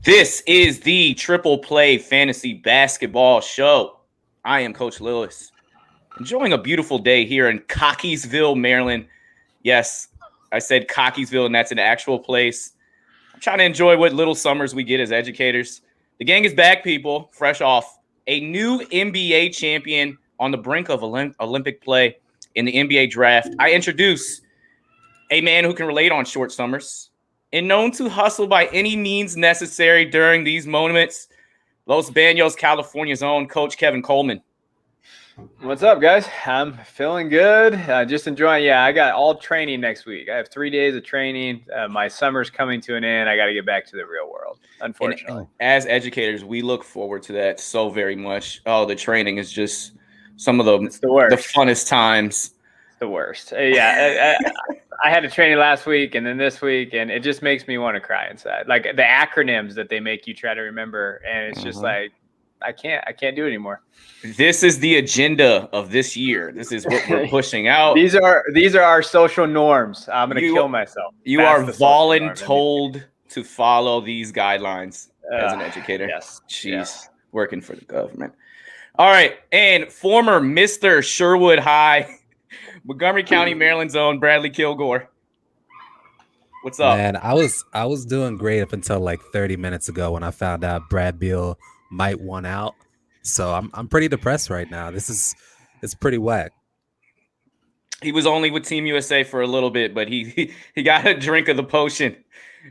This is the Triple Play Fantasy Basketball Show. I am Coach Lewis, enjoying a beautiful day here in Cockeysville, Maryland. Yes, I said Cockeysville, and that's an actual place. I'm trying to enjoy what little summers we get as educators. The gang is back, people, fresh off a new NBA champion on the brink of Olympic play in the NBA draft. I introduce a man who can relate on short summers and known to hustle by any means necessary during these moments. Los Banos, California's own Coach Kevin Coleman. What's up, guys? I'm feeling good. Just enjoying. Yeah, I got all training next week. I have 3 days of training. My summer's coming to an end. I got to get back to the real world, unfortunately. And as educators, we look forward to that so very much. Oh, the training is just some of the funnest times. It's the worst. Yeah, I had a training last week and then this week, and it just makes me want to cry inside. Like the acronyms that they make you try to remember, and it's just like I can't do it anymore. This is the agenda of this year. This is what we're pushing out. These are our social norms. I'm gonna kill myself. You are voluntold to follow these guidelines as an educator. Yes. Jeez, working for the government. All right, and former Mr. Sherwood High, Montgomery County, Maryland's own Bradley Kilgore. What's up? Man, I was doing great up until like 30 minutes ago when I found out Brad Beal might want out. So I'm pretty depressed right now. It's pretty whack. He was only with Team USA for a little bit, but he got a drink of the potion.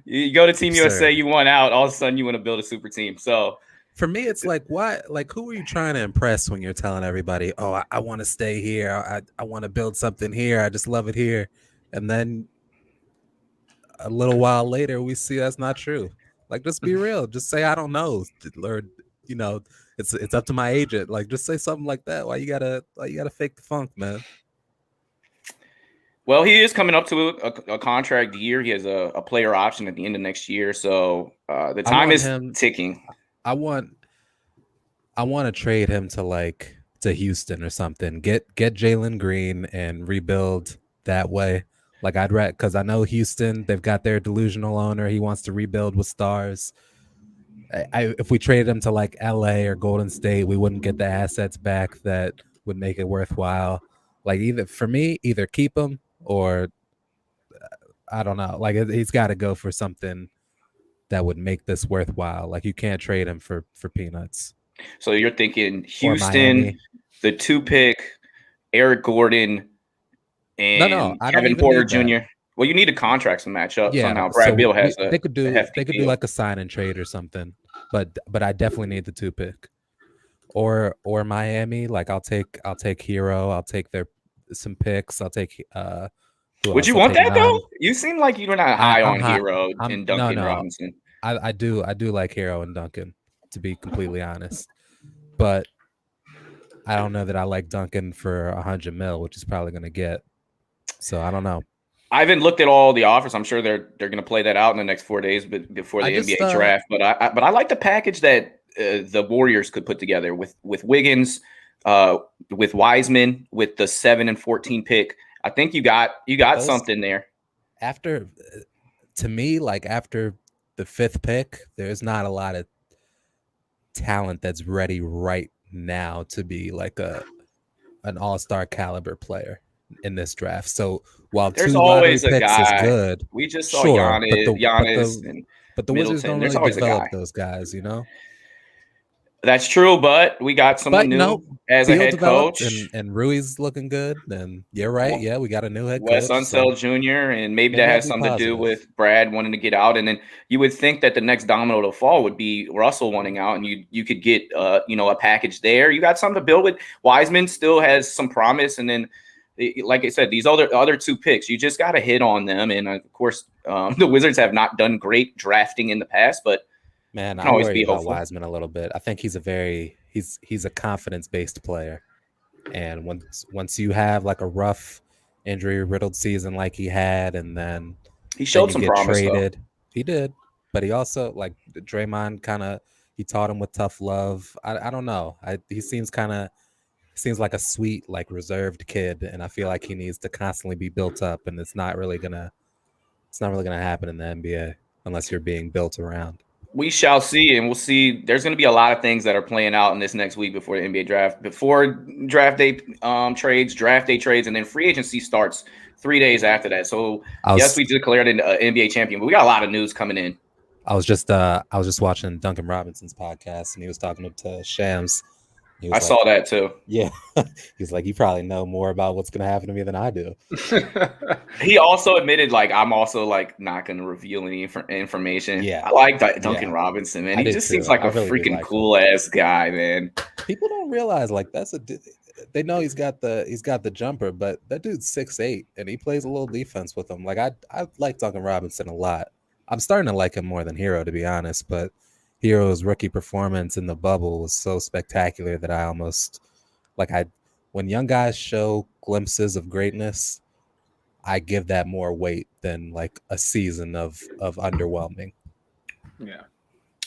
You go to Team USA, you want out. All of a sudden, you want to build a super team. So for me, it's like, why? Like, who are you trying to impress when you're telling everybody, "Oh, I want to stay here. I want to build something here. I just love it here," and then a little while later, we see that's not true. Like, just be real. Just say, "I don't know," or it's up to my agent. Like, just say something like that. Why you gotta fake the funk, man? Well, he is coming up to a contract year. He has a player option at the end of next year, so the time is ticking. I want to trade him to Houston or something. Get Jalen Green and rebuild that way. Like because I know Houston, they've got their delusional owner. He wants to rebuild with stars. If we traded him to like LA or Golden State, we wouldn't get the assets back that would make it worthwhile. Like either keep him or I don't know. Like he's got to go for something that would make this worthwhile. Like you can't trade him for peanuts. So you're thinking Houston, the 2 pick, Eric Gordon, and Kevin Porter Jr. Well, you need a contract to match up somehow. Brad Beal has they could do like a sign and trade or something. But I definitely need the 2 pick. Or Miami. Like I'll take Hero. I'll take some picks. I'll take Would you want that though? You seem like you were not high on Hero and Duncan Robinson. I do like Hero and Duncan, to be completely honest. But I don't know that I like Duncan for $100 million, which is probably gonna get. So I don't know. I haven't looked at all the offers. I'm sure they're going to play that out in the next 4 days before the NBA draft. But I like the package that the Warriors could put together with Wiggins, with Wiseman, with the 7 and 14 pick. I think you got something there. After the 5th pick, there's not a lot of talent that's ready right now to be like an all-star caliber player in this draft. So while there's always a guy, is good, we just saw Giannis, but the Wizards don't really develop those guys, you know. That's true, but we got someone new as a head coach, and Rui's looking good. And you're right, yeah, we got a new head coach, Wes Unseld Jr., and maybe that has something to do with Brad wanting to get out. And then you would think that the next domino to fall would be Russell wanting out, and you could get a package there. You got something to build with. Wiseman still has some promise, and then, like I said, these other 2 picks, you just got to hit on them. And of course, the Wizards have not done great drafting in the past, but man, I worry about Wiseman a little bit. I think he's a confidence-based player, and once you have like a rough injury-riddled season like he had, and then he showed some promise. Traded, he did, but he also, like Draymond, he taught him with tough love. I don't know. He seems like a sweet, like reserved kid, and I feel like he needs to constantly be built up, and it's not really gonna happen in the NBA unless you're being built around. We shall see, and we'll see. There's going to be a lot of things that are playing out in this next week before the NBA draft, before draft day trades, draft day trades, and then free agency starts 3 days after that. So yes, we declared an NBA champion, but we got a lot of news coming in. I was just watching Duncan Robinson's podcast, and he was talking to Shams. I saw that too. Yeah, he's like, you probably know more about what's going to happen to me than I do. He also admitted, like, I'm also like not going to reveal any information. Yeah, I like Duncan Robinson, man. He just seems like a really freaking cool ass guy, man. People don't realize like they know he's got the jumper, but that dude's 6'8", and he plays a little defense with him. Like I like Duncan Robinson a lot. I'm starting to like him more than Hero, to be honest, but Hero's rookie performance in the bubble was so spectacular that I almost when young guys show glimpses of greatness, I give that more weight than like a season of underwhelming. Yeah,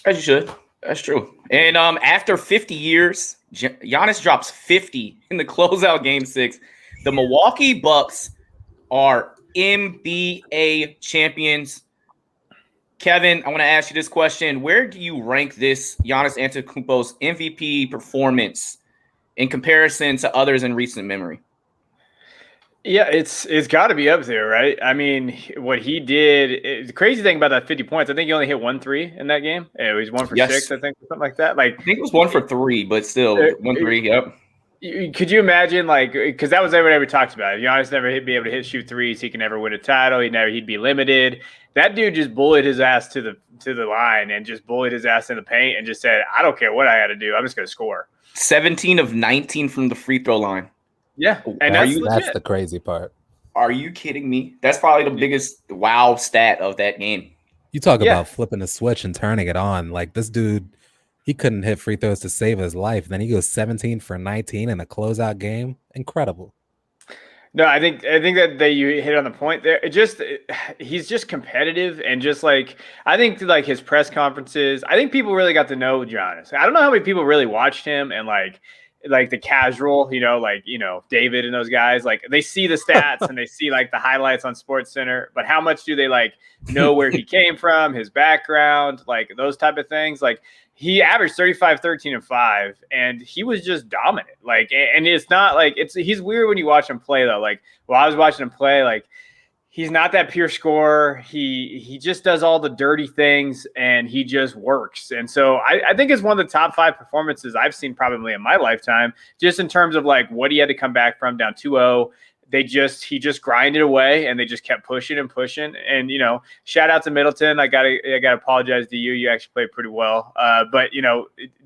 as you should. That's true. And after 50 years, Giannis drops 50 in the closeout game 6. The Milwaukee Bucks are NBA champions. Kevin, I want to ask you this question. Where do you rank this Giannis Antetokounmpo's MVP performance in comparison to others in recent memory? Yeah, it's got to be up there, right? I mean, what he did, the crazy thing about that 50 points, I think he only hit 1 3 in that game. It was 1 for 6, I think, or something like that. Like, I think it was 1 for 3, but still 1 3. Yep. Could you imagine, like, because that was everyone ever talked about. Giannis never be able to shoot threes. He can never win a title. He'd be limited. That dude just bullied his ass to the line and just bullied his ass in the paint and just said, I don't care what I got to do. I'm just going to score. 17 of 19 from the free throw line. Yeah, and that's the crazy part. Are you kidding me? That's probably the biggest wow stat of that game. You talk about flipping a switch and turning it on. Like, this dude, he couldn't hit free throws to save his life. Then he goes 17 for 19 in a closeout game. Incredible. No, I think that you hit on the point there. He's just competitive and just like, I think like his press conferences, I think people really got to know Giannis. I don't know how many people really watched him and like the casual, David and those guys, like they see the stats and they see like the highlights on SportsCenter, but how much do they like know where he came from, his background, like those type of things? Like he averaged 35, 13, and 5, and he was just dominant. Like, and it's not like he's weird when you watch him play though. Like, while I was watching him play, like he's not that pure scorer. He just does all the dirty things and he just works. And so I think it's one of the top 5 performances I've seen probably in my lifetime, just in terms of like what he had to come back from down 2-0. He just grinded away and they just kept pushing and pushing. And, shout out to Middleton. I gotta apologize to you. You actually played pretty well. But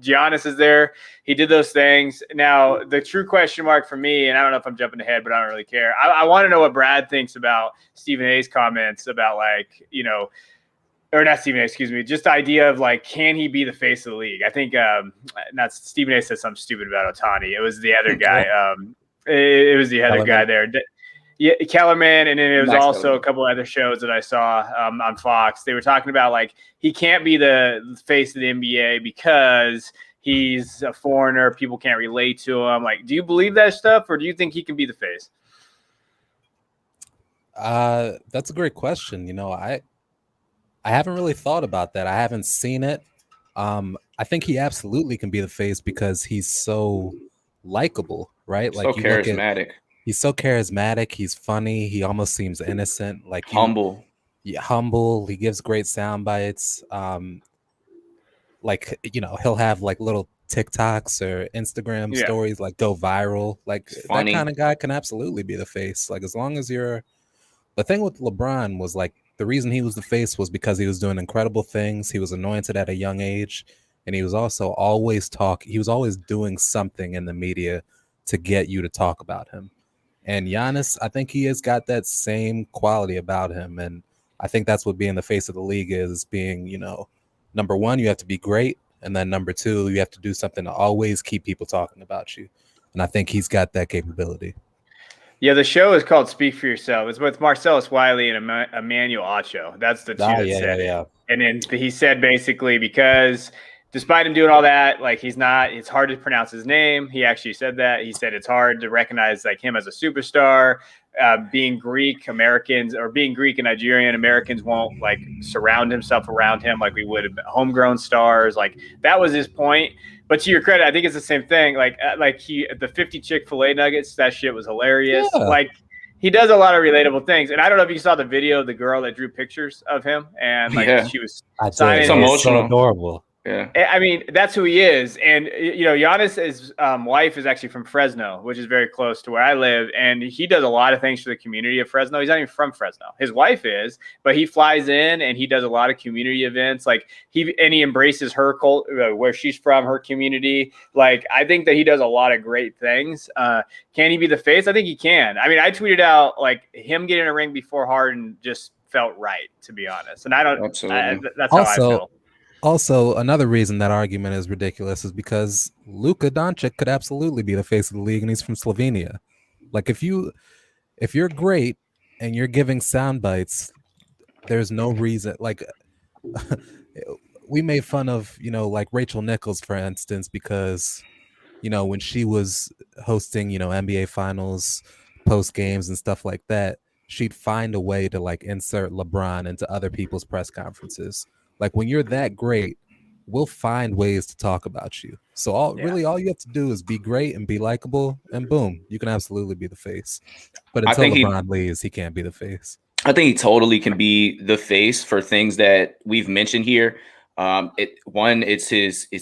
Giannis is there. He did those things. Now, the true question mark for me, and I don't know if I'm jumping ahead, but I don't really care. I want to know what Brad thinks about Stephen A's comments about or not Stephen A, excuse me, just the idea of like, can he be the face of the league? I think not Stephen A said something stupid about Ohtani. It was the other guy. It was the other guy there. Yeah, Kellerman, and then it was also a couple other shows that I saw on Fox. They were talking about like he can't be the face of the NBA because he's a foreigner. People can't relate to him. Like, do you believe that stuff, or do you think he can be the face? That's a great question. I haven't really thought about that. I haven't seen it. I think he absolutely can be the face because he's so likable, right? Like, so charismatic. He's so charismatic. He's funny. He almost seems innocent, like humble. Humble. He gives great sound bites. He'll have like little TikToks or Instagram stories like go viral. Like that kind of guy can absolutely be the face. Like, as long as you're. The thing with LeBron was like the reason he was the face was because he was doing incredible things. He was anointed at a young age, and he was also always He was always doing something in the media to get you to talk about him. And Giannis, I think he has got that same quality about him. And I think that's what being the face of the league is, being, number one, you have to be great. And then number two, you have to do something to always keep people talking about you. And I think he's got that capability. Yeah, the show is called Speak for Yourself. It's with Marcellus Wiley and Emmanuel Acho. That's the two that said it. And then he said basically because despite him doing all that, like it's hard to pronounce his name. He actually said that. He said it's hard to recognize like him as a superstar. being Greek Americans or being Greek and Nigerian Americans won't like surround himself around him like we would have homegrown stars. Like that was his point. But to your credit, I think it's the same thing. Like the 50 Chick-fil-A nuggets, that shit was hilarious. Yeah. Like he does a lot of relatable things. And I don't know if you saw the video of the girl that drew pictures of him and like she was signing. It's emotional. So adorable. Yeah. I mean, that's who he is. And, you know, Giannis' wife is actually from Fresno, which is very close to where I live. And he does a lot of things for the community of Fresno. He's not even from Fresno. His wife is, but he flies in and he does a lot of community events. Like he embraces her where she's from, her community. Like, I think that he does a lot of great things. Can he be the face? I think he can. I mean, I tweeted out like him getting a ring before Harden just felt right, to be honest. And I don't, that's how I feel. Also, another reason that argument is ridiculous is because Luka Doncic could absolutely be the face of the league, and he's from Slovenia. Like, if you're great and you're giving sound bites, there's no reason. Like, we made fun of, you know, like Rachel Nichols, for instance, because, you know, when she was hosting, you know, NBA Finals post games and stuff like that, she'd find a way to like insert LeBron into other people's press conferences. Like when you're that great, we'll find ways to talk about you. So all you have to do is be great and be likable, and boom, you can absolutely be the face. But until LeBron leaves, he can't be the face. I think he totally can be the face for things that we've mentioned here. It's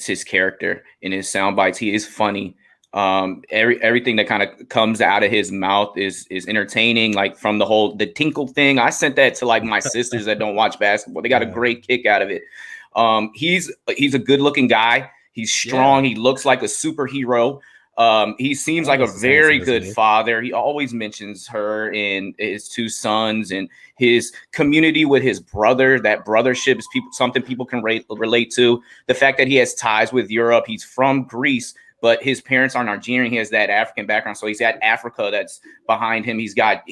his character in his sound bites. He is funny. Everything that kind of comes out of his mouth is entertaining, like from the tinkle thing. I sent that to like my sisters that don't watch basketball. They got a great kick out of it. He's a good looking guy. He's strong. He looks like a superhero. He seems like a very good father. He always mentions her and his two sons and his community with his brother. That brothership is something people can relate to. The fact that he has ties with Europe. He's from Greece, but his parents are Nigerian. He has that African background. So he's got Africa that's behind him. He's got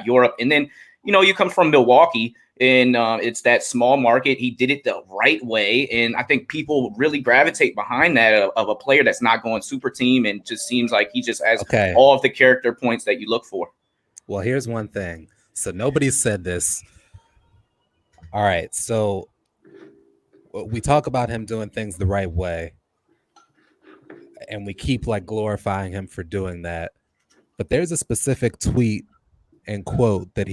Europe. And then, you know, you come from Milwaukee and it's that small market. He did it the right way. And I think people really gravitate behind that of a player that's not going super team and just seems like he just has all of the character points that you look for. Well, here's one thing. So nobody said this. All right. So we talk about him doing things the right way, and we keep like glorifying him for doing that. But there's a specific tweet and quote that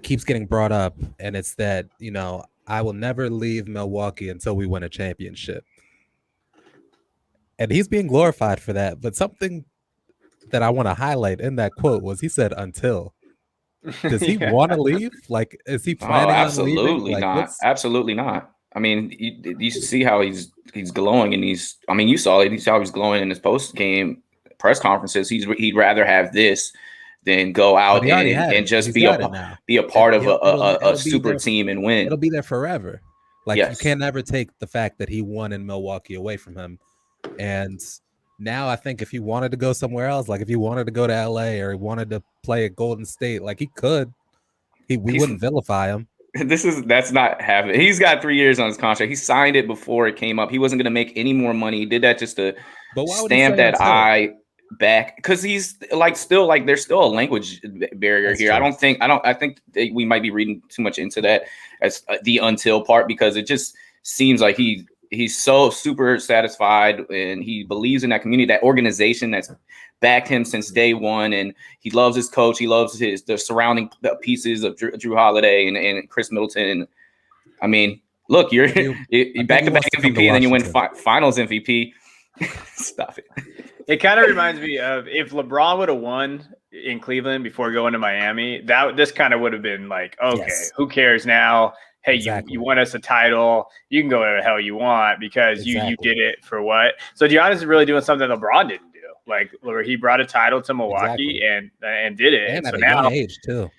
keeps getting brought up, and it's that, you know, I will never leave Milwaukee until we win a championship. And he's being glorified for that. But something that I want to highlight in that quote was he said until. Does he want to leave? Like, is he planning on leaving? Absolutely not. Absolutely not. I mean, you see how he's glowing, and you saw it. You saw how he's glowing in his post game press conferences. He'd rather have this than go out and just be a part of a super team and win. It'll be there forever. Like you can't never take the fact that he won in Milwaukee away from him. And now I think if he wanted to go somewhere else, like if he wanted to go to LA or he wanted to play at Golden State, like he could. We wouldn't vilify him. That's not happening. He's got 3 years on his contract. He signed it before it came up. He wasn't going to make any more money. He did that just to stamp that eye back, because he's like still like there's still a language barrier here. True. I think that we might be reading too much into that as the until part, because it just seems like he's so super satisfied and he believes in that community, that organization that's backed him since day one, and he loves his coach. He loves the surrounding pieces of Drew Holiday and Chris Middleton. And I mean, look, you're back-to-back MVP, and then you win Finals MVP. Stop it. It kind of reminds me of if LeBron would have won in Cleveland before going to Miami. This kind of would have been like, okay, who cares now? Hey, you won us a title. You can go where the hell you want because you did it for what? So Giannis is really doing something LeBron didn't do. Like he brought a title to Milwaukee and did it. And so at a young age too.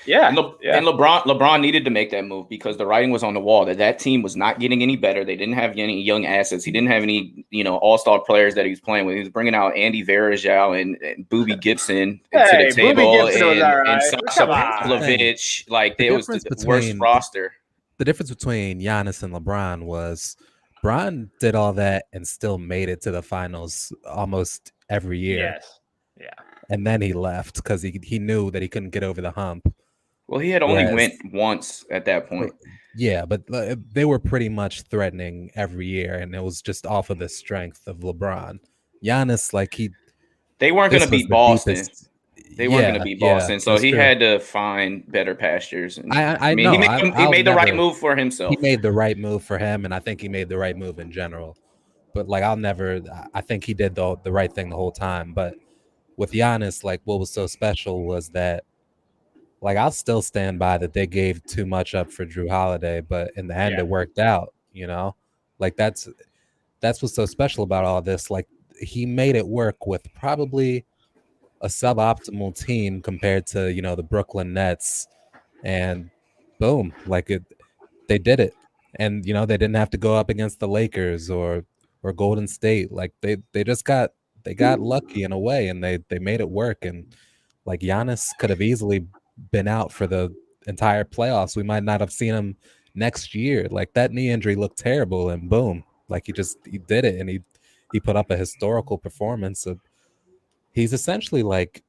Yeah. And LeBron needed to make that move because the writing was on the wall that team was not getting any better. They didn't have any young assets. He didn't have any, all-star players that he was playing with. He was bringing out Andy Varejao and Boobie Gibson to the table and Sasha Pavlovich. Like, it was the worst roster. The difference between Giannis and LeBron was Bron did all that and still made it to the finals almost every year. Yes. Yeah. and then he left because he knew that he couldn't get over the hump. Well, he had only Whereas, went once at that point. yeah, but they were pretty much threatening every year, and it was just off of the strength of LeBron. Giannis, like They weren't going this to was beat the Boston. deepest. They weren't going to beat Boston, so that's he true. had to find better pastures. And I mean, know he made the right move for himself. He made the right move for him, and I think he made the right move in general. But like, I think he did the right thing the whole time. But with Giannis, like, what was so special was that, like, I'll still stand by that they gave too much up for Drew Holiday, but in the end, it worked out. You know, like that's what's so special about all this. Like, he made it work with probably a suboptimal team compared to the Brooklyn Nets, and boom, like they did it. And they didn't have to go up against the Lakers or Golden State. Like they got lucky in a way, and they made it work. And like, Giannis could have easily been out for the entire playoffs. We might not have seen him next year. Like, that knee injury looked terrible, and boom, like he did it, and he put up a historical performance. He's essentially like,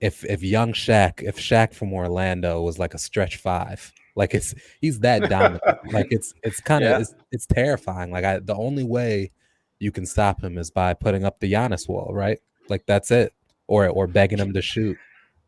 if Shaq from Orlando was like a stretch five. Like, he's that dominant. Like, it's kind of it's terrifying. Like, the only way you can stop him is by putting up the Giannis wall, right? Like, that's it. Or begging him to shoot.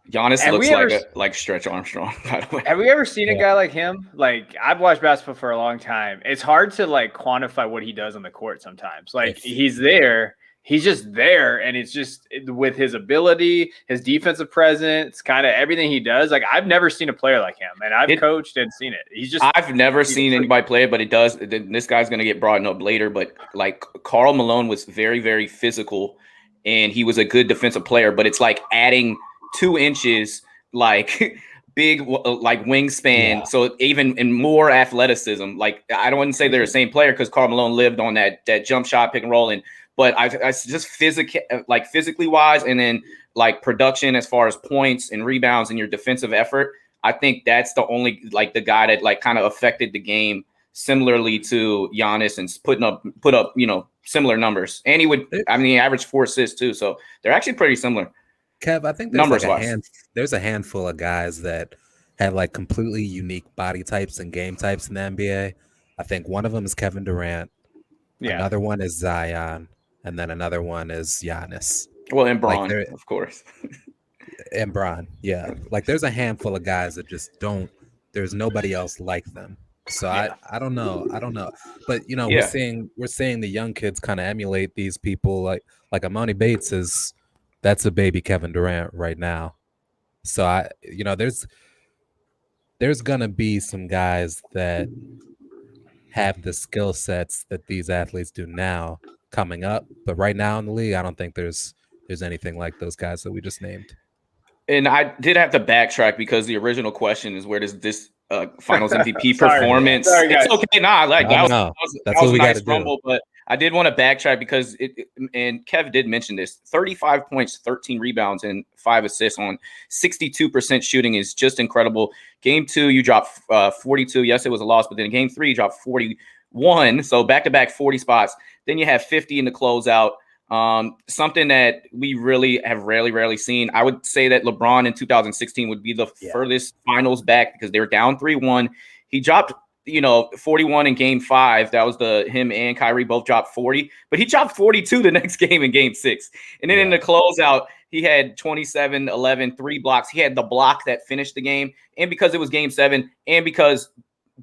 Giannis looks like Stretch Armstrong, by the way. Have we ever seen a guy like him? Like, I've watched basketball for a long time. It's hard to like quantify what he does on the court sometimes. Like, he's there. He's just there, and it's just with his ability, his defensive presence, kind of everything he does. Like, I've never seen a player like him, and I've coached and seen it. I've never seen anybody play it, but it does. This guy's going to get brought up later, but like, Karl Malone was very, very physical, and he was a good defensive player, but it's like adding 2 inches, like big, like wingspan. Yeah. So even in more athleticism, like, I don't want to say they're the same player because Karl Malone lived on that jump shot, pick and roll, but I just physically wise, and then like production as far as points and rebounds and your defensive effort, I think that's the only, like, the guy that like kind of affected the game similarly to Giannis and put up similar numbers. And he averaged 4 assists too, so they're actually pretty similar. Kev, I think there's a handful of guys that have like completely unique body types and game types in the NBA. I think one of them is Kevin Durant. Yeah. Another one is Zion. And then another one is Giannis. Well, and Bron, of course. And Bron, yeah. Like, there's a handful of guys that just don't. There's nobody else like them. So yeah. I don't know. But we're seeing the young kids kind of emulate these people. Like Amoni Bates that's a baby Kevin Durant right now. So there's gonna be some guys that have the skill sets that these athletes do now coming up, but right now in the league, I don't think there's anything like those guys that we just named. And I did have to backtrack because the original question is, where does this Finals MVP performance? Sorry, it's okay, that was a nice rumble, but I did want to backtrack because and Kev did mention this: 35 points, 13 rebounds, and 5 assists on 62% shooting is just incredible. Game 2, you dropped 42. Yes, it was a loss, but then game 3, you dropped 41. So back-to-back 40 spots. Then you have 50 in the closeout. Something that we really have rarely seen. I would say that LeBron in 2016 would be the furthest finals back because they were down 3-1. He dropped 41 in game 5. That was him and Kyrie both dropped 40, but he dropped 42 the next game in game 6. And then in the closeout, he had 27, 11, 3 blocks. He had the block that finished the game. And because it was game 7, and because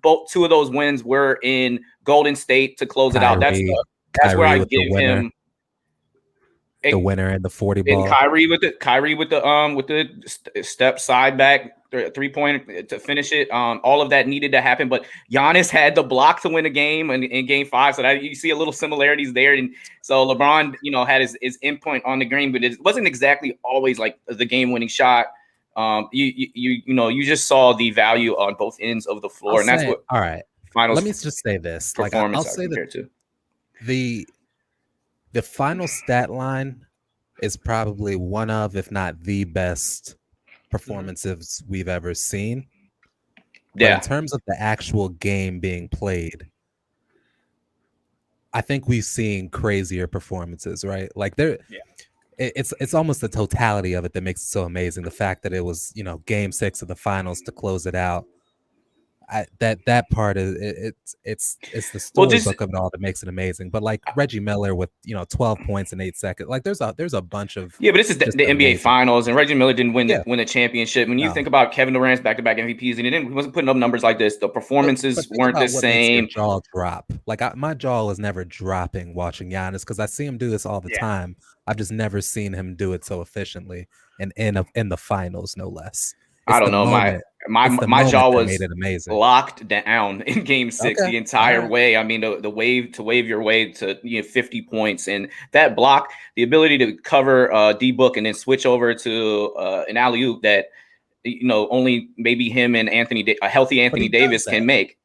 2 of those wins were in Golden State to close it out. That's where I give him the winner and the 40 ball. And Kyrie with the step side back 3-point to finish it. All of that needed to happen, but Giannis had the block to win a game in game 5. So that you see a little similarities there. And so LeBron, had his endpoint on the green, but it wasn't exactly always like the game winning shot. You just saw the value on both ends of the floor, and that's what. All right, finals. Let me just say this: like, I'll say that the final stat line is probably one of, if not the best performances we've ever seen. Yeah. But in terms of the actual game being played, I think we've seen crazier performances, right? Like it's almost the totality of it that makes it so amazing. The fact that it was, game 6 of the finals to close it out. That part is it's the Well, just storybook of it all that makes it amazing. But like Reggie Miller with 12 points in 8 seconds, like there's a bunch of yeah, but this is the NBA amazing. Finals, and Reggie Miller didn't win Yeah. win the championship. When you No. think about Kevin Durant's back-to-back MVPs, and he wasn't putting up numbers like this. The performances But think weren't about the what makes your same. jaw drop. Like my jaw is never dropping watching Giannis because I see him do this all the time. I've just never seen him do it so efficiently, and in the finals, no less. I don't know. My jaw was made it amazing. Locked down in Game 6 Okay. the entire Right. way. I mean, the wave your way to 50 points, and that block, the ability to cover D-Book and then switch over to an alley-oop that only maybe him and a healthy Anthony Davis can make.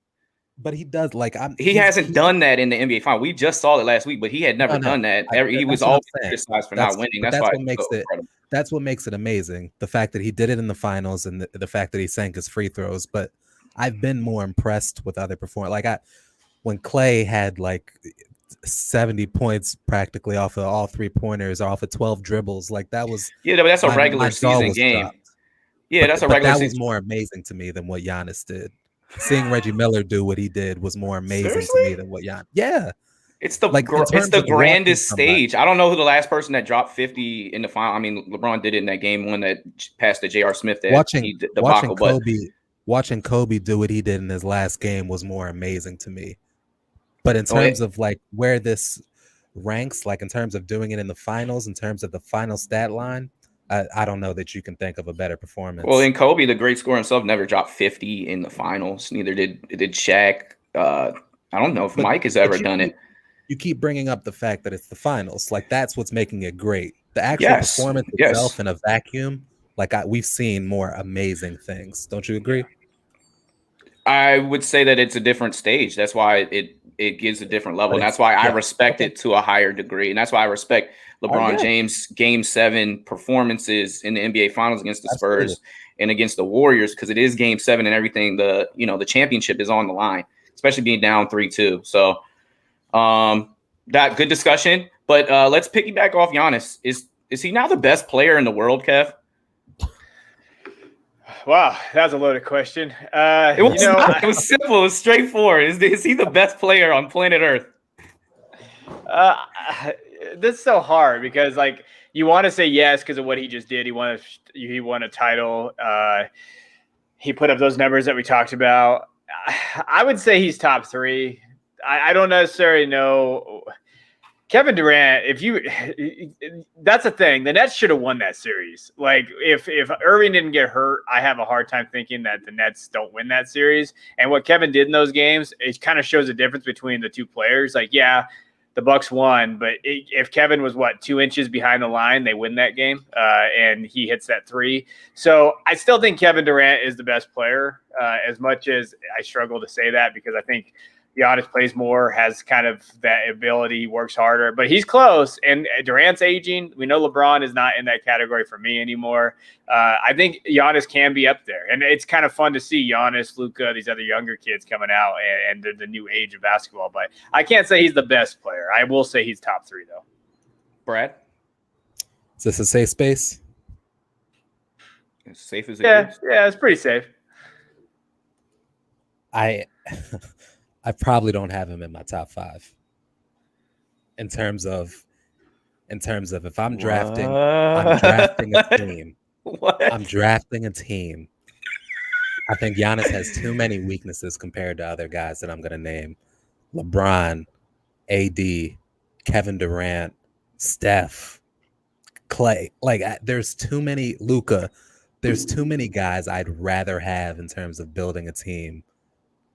But he does he hasn't done that in the NBA Final. We just saw it last week, but he had never done that. He was always criticized for not winning. That's why what makes it. That's what makes it amazing. The fact that he did it in the finals and the fact that he sank his free throws. But I've been more impressed with other performers. When Klay had 70 points practically off of all 3-pointers, off of 12 dribbles, that was but that's a regular season game. Dropped. Yeah, that's a regular season. That was more amazing to me than what Giannis did. Seeing Reggie Miller do what he did was more amazing to me than what Giannis. Yeah. It's the grandest stage. I don't know who the last person that dropped 50 in the final. I mean, LeBron did it in that game one that passed to J.R. Smith. Watching Kobe do what he did in his last game was more amazing to me. But in terms of where this ranks, in terms of doing it in the finals, in terms of the final stat line, I don't know that you can think of a better performance. Well, in Kobe, the great scorer himself, never dropped 50 in the finals. Neither did Shaq. I don't know if Mike has ever done it. You keep bringing up the fact that it's the finals. That's what's making it great. The actual performance itself in a vacuum, we've seen more amazing things. Don't you agree? I would say that it's a different stage. That's why it gives a different level. And that's why I respect it to a higher degree. And that's why I respect LeBron James' Game 7 performances in the NBA Finals against the Spurs and against the Warriors, because it is Game 7 and everything. The championship is on the line, especially being down 3-2. So that good discussion. But let's piggyback off Giannis. Is he now the best player in the world, Kev? Wow, that was a loaded question. It was simple. It was straightforward. Is he the best player on planet Earth? This is so hard because you want to say yes because of what he just did. He won a title. He put up those numbers that we talked about. I would say he's top 3. I don't necessarily know. Kevin Durant, that's the thing. The Nets should have won that series. If Irving didn't get hurt, I have a hard time thinking that the Nets don't win that series. And what Kevin did in those games, it kind of shows the difference between the two players. The Bucks won, but if Kevin was 2 inches behind the line, they win that game, and he hits that 3. So I still think Kevin Durant is the best player, as much as I struggle to say that because I think Giannis plays more, has kind of that ability, works harder, but he's close. And Durant's aging. We know LeBron is not in that category for me anymore. I think Giannis can be up there, and it's kind of fun to see Giannis, Luka, these other younger kids coming out and the new age of basketball. But I can't say he's the best player. I will say he's top 3 though. Brad, is this a safe space? As safe as it is. Yeah, it's pretty safe. I probably don't have him in my top 5 in terms of if I'm drafting a team. What? I'm drafting a team. I think Giannis has too many weaknesses compared to other guys that I'm going to name. LeBron, AD, Kevin Durant, Steph, Klay. There's too many, Luka. There's too many guys I'd rather have in terms of building a team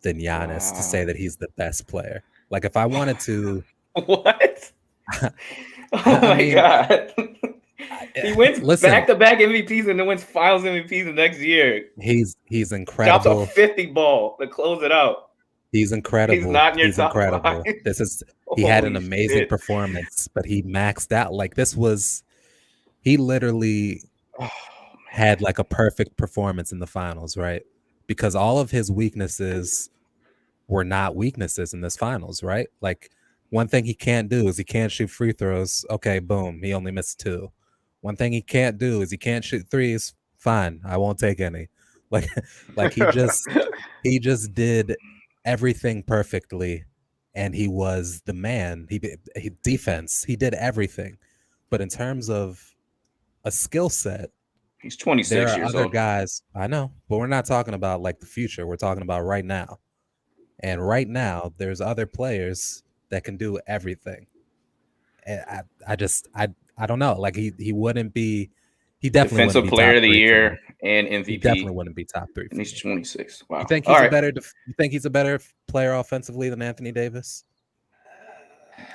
than Giannis to say that he's the best player. If I wanted to, what? My God! He wins back-to-back MVPs and then wins Finals MVP the next year. He's incredible. Drops a 50 ball to close it out. He's incredible. He's not in your top incredible. 5. He had an amazing performance, but he maxed out. He literally had a perfect performance in the finals, right? Because all of his weaknesses were not weaknesses in this finals, right? One thing he can't do is he can't shoot free throws. Okay, boom, he only missed 2. One thing he can't do is he can't shoot threes. Fine, I won't take any. Like he just did everything perfectly, and he was the man. He defense. He did everything, but in terms of a skill set, He's there 26 are years other old. guys. I know, but we're not talking about like the future. We're talking about right now. And right now, there's other players that can do everything. And I don't know. Like he wouldn't be. He definitely wouldn't Defensive be Player top of the 3 for me. Year and He definitely MVP. wouldn't be top 3 for And he's me. 26. Wow. You think All he's right. you think he's a better player offensively than Anthony Davis?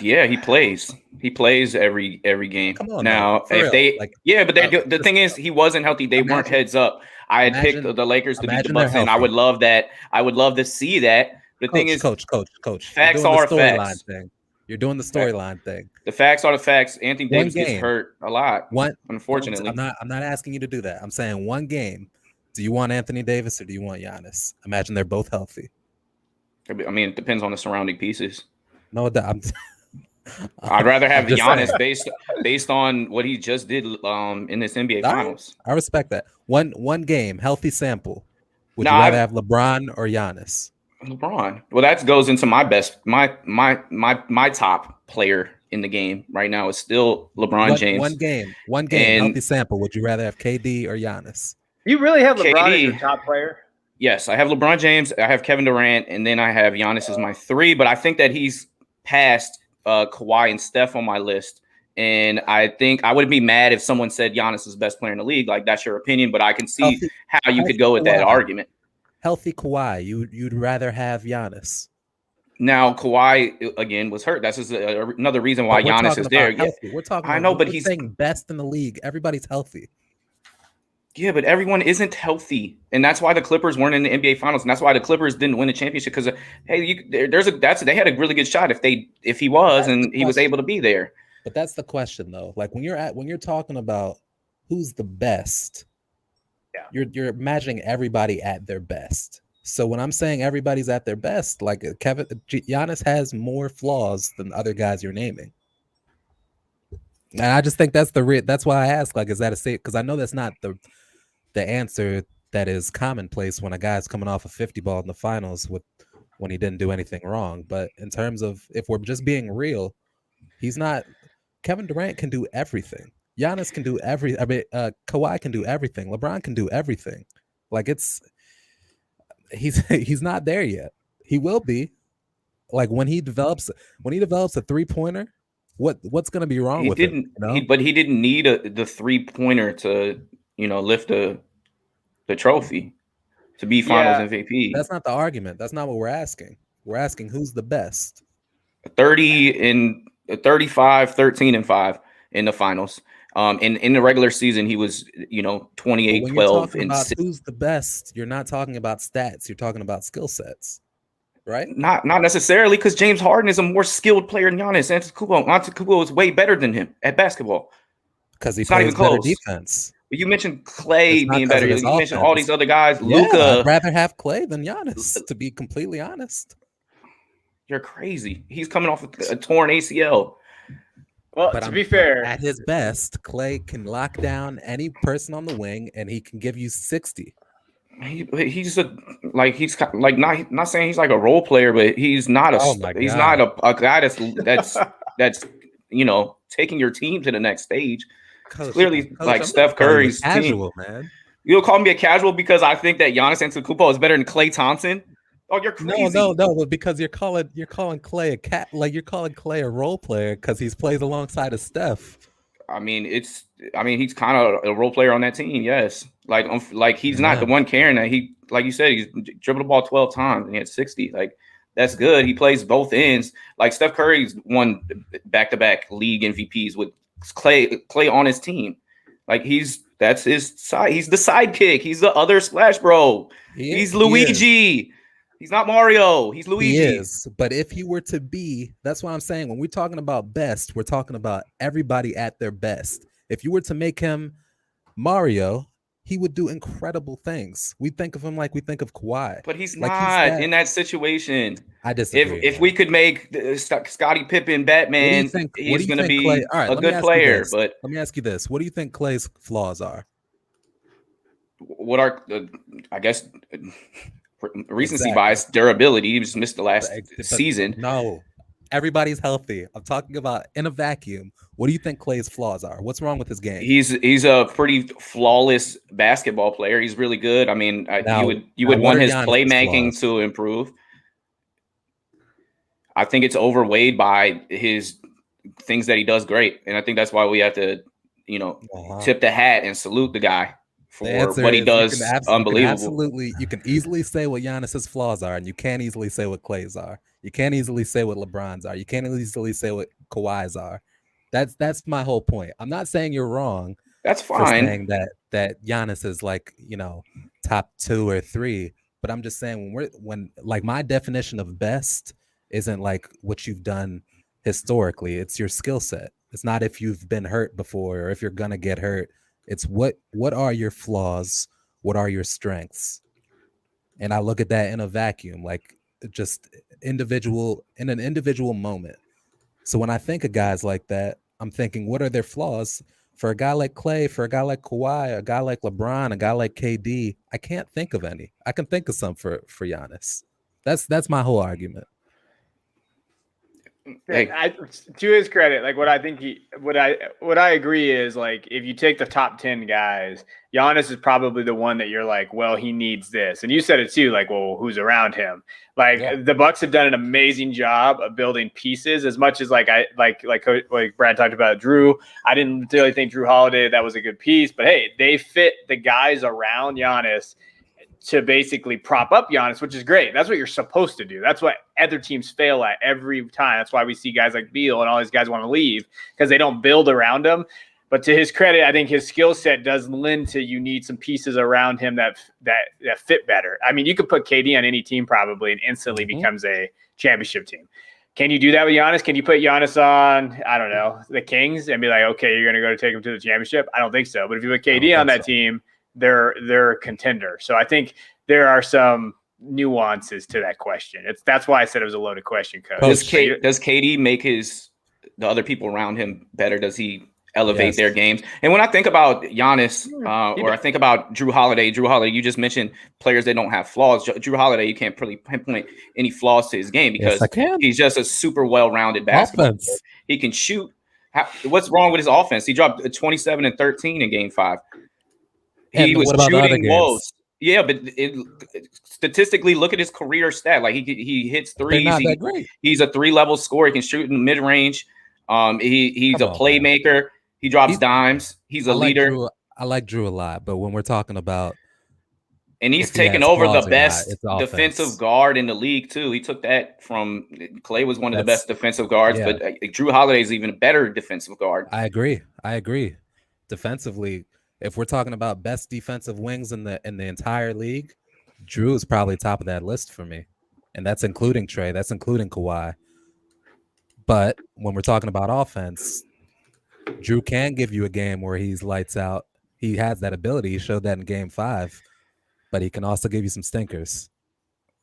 Yeah, he plays. He plays every game. Come on, Now, for if real. they, Like, yeah, but the just thing is, he wasn't healthy. They weren't imagine- heads up. I had picked imagine- the Lakers to beat the imagine they're Bucks, and I healthy. would love that. I would love to see that. The thing is, Coach. facts You're doing are the storyline facts. thing. You're doing the storyline thing. The facts are the facts. Anthony One Davis gets game. hurt a lot. One, Unfortunately, I'm not asking you to do that. I'm saying one game. Do you want Anthony Davis or do you want Giannis? Imagine they're both healthy. I mean, it depends on the surrounding pieces. No, I'd rather have just Giannis based on what he just did in this NBA Finals. I respect that. One game, healthy sample. Would No, you rather have LeBron or Giannis? LeBron. Well, that goes into my best, my top player in the game right now is still LeBron James. One game, And- healthy sample. Would you rather have KD or Giannis? You really have LeBron as KD. your top player? Yes, I have LeBron James, I have Kevin Durant, and then I have Giannis as my 3. But I think that he's passed Kawhi and Steph on my list. And I think I would be mad if someone said Giannis is the best player in the league. Like, that's your opinion, but I can see how you could go with that argument. Healthy Kawhi, you'd rather have Giannis. Now, Kawhi, again, was hurt. That's just another reason why But we're Giannis talking is there. about healthy. We're talking. I know, but we're he's saying best in the league. Everybody's healthy. Yeah, but everyone isn't healthy, and that's why the Clippers weren't in the NBA Finals, and that's why the Clippers didn't win the championship. Because hey, they had a really good shot if he was and he was able to be there. But that's the question, though. Like when you're talking about who's the best, you're imagining everybody at their best. So when I'm saying everybody's at their best, like Giannis has more flaws than other guys you're naming. And I just think that's that's why I ask, like, is that a safe? Because I know that's not the answer that is commonplace when a guy's coming off a 50 ball in the finals when he didn't do anything wrong. But in terms of if we're just being real, he's not. Kevin Durant can do everything. Giannis can do Kawhi can do everything. LeBron can do everything. Like he's not there yet. He will be. Like when he develops a 3-pointer, what's going to be wrong with him? But he didn't need the 3-pointer to lift the trophy to be Finals MVP. That's not the argument. That's not what we're asking. We're asking who's the best. 35, 13 and 5 in the finals. In the regular season, he was 28, 12 and 6. Who's the best? You're not talking about stats. You're talking about skill sets, right? Not necessarily, because James Harden is a more skilled player than Giannis. Antetokounmpo is way better than him at basketball. Because he plays better defense. You mentioned Clay being better. You mentioned all these other guys. Yeah, Luka. I'd rather have Clay than Giannis, to be completely honest. You're crazy. He's coming off a torn ACL. Well, to be fair, at his best, Clay can lock down any person on the wing, and he can give you 60. He's not saying he's like a role player, but he's not not a guy that's taking your team to the next stage. Coach, clearly, like Steph Curry's casual team. Man. You'll call me a casual because I think that Giannis Antetokounmpo is better than Klay Thompson. Oh, you're crazy. No, but because you're calling Klay you're calling Klay a role player because he plays alongside of Steph. I mean, he's kind of a role player on that team. Yes, like he's not the one carrying that. He, like you said, he's dribbled the ball 12 times and he had 60. Like that's good. He plays both ends. Like Steph Curry's won back-to-back league MVPs with Klay on his team. Like that's his side. He's the sidekick. He's the other splash bro. He's Luigi. He's not Mario. He's Luigi. He is. But if he were to be, that's what I'm saying. When we're talking about best, we're talking about everybody at their best. If you were to make him Mario, he would do incredible things. We think of him like we think of Kawhi. But he's not in that situation. I disagree. If we could make Scottie Pippen Batman, he's going to be a good player. But let me ask you this: what do you think Klay's flaws are? What are I guess recency bias, durability? He just missed the last season. No, everybody's healthy. I'm talking about in a vacuum. What do you think Klay's flaws are? What's wrong with his game? He's a pretty flawless basketball player. He's really good. I mean, you would want his playmaking to improve. I think it's overweighed by his things that he does great, and I think that's why we have to, tip the hat and salute the guy for what he does. Unbelievable. You can easily say what Giannis's flaws are, and you can't easily say what Klay's are. You can't easily say what LeBron's are. You can't easily say what Kawhi's are. That's my whole point. I'm not saying you're wrong. That's fine. For saying that Giannis is like, top 2 or 3, but I'm just saying when my definition of best isn't like what you've done historically. It's your skill set. It's not if you've been hurt before or if you're gonna get hurt. It's what are your flaws? What are your strengths? And I look at that in a vacuum, like just in an individual moment. So when I think of guys like that, I'm thinking, what are their flaws? For a guy like Klay, for a guy like Kawhi, a guy like LeBron, a guy like KD, I can't think of any. I can think of some for Giannis. That's my whole argument. Hey. To his credit, like what I agree is, like, if you take the top 10 guys, Giannis is probably the one that you're like, well, he needs this. And you said it too, like, well, who's around him? Like the Bucks have done an amazing job of building pieces. As much as like Brad talked about Drew, I didn't really think Drew Holiday, that was a good piece, but hey, they fit the guys around Giannis to basically prop up Giannis, which is great. That's what you're supposed to do. That's what other teams fail at every time. That's why we see guys like Beal and all these guys want to leave, because they don't build around him. But to his credit, I think his skill set does lend to, you need some pieces around him that fit better. I mean, you could put KD on any team probably and instantly becomes a championship team. Can you do that with Giannis? Can you put Giannis on, I don't know, the Kings and be like, okay, you're going to go to take him to the championship? I don't think so. But if you put KD on that team, they're a contender. So I think there are some nuances to that question. That's why I said it was a loaded question, Coach. Does KD make the other people around him better? Does he elevate their games? And when I think about Giannis, or I think about Drew Holiday, you just mentioned players that don't have flaws. Drew Holiday, you can't really pinpoint any flaws to his game because he's just a super well-rounded basketball player. He can shoot. What's wrong with his offense? He dropped 27 and 13 in Game 5. He was shooting woes. Yeah, but statistically, look at his career stat. Like he hits threes. He's a 3-level scorer. He can shoot in the mid range. He's a playmaker. Man. He drops dimes. He's a leader. I like Drew a lot, but when we're talking about, and he's taken over the best defensive guard in the league too. He took that from Klay was one of the best defensive guards, but Drew Holiday is even a better defensive guard. I agree. Defensively, if we're talking about best defensive wings in the entire league, Drew is probably top of that list for me. And that's including Trey. That's including Kawhi. But when we're talking about offense, Drew can give you a game where he's lights out. He has that ability. He showed that in Game 5. But he can also give you some stinkers.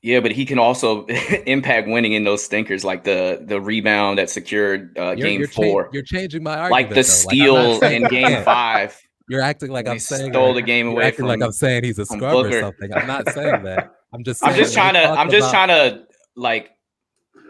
Yeah, but he can also impact winning in those stinkers, like the rebound that secured Game 4. You're changing my argument. Like the steal in Game 5. You're acting like I'm saying stole the game away from. Like I'm saying he's a scrub or something. I'm not saying that. I'm just trying to like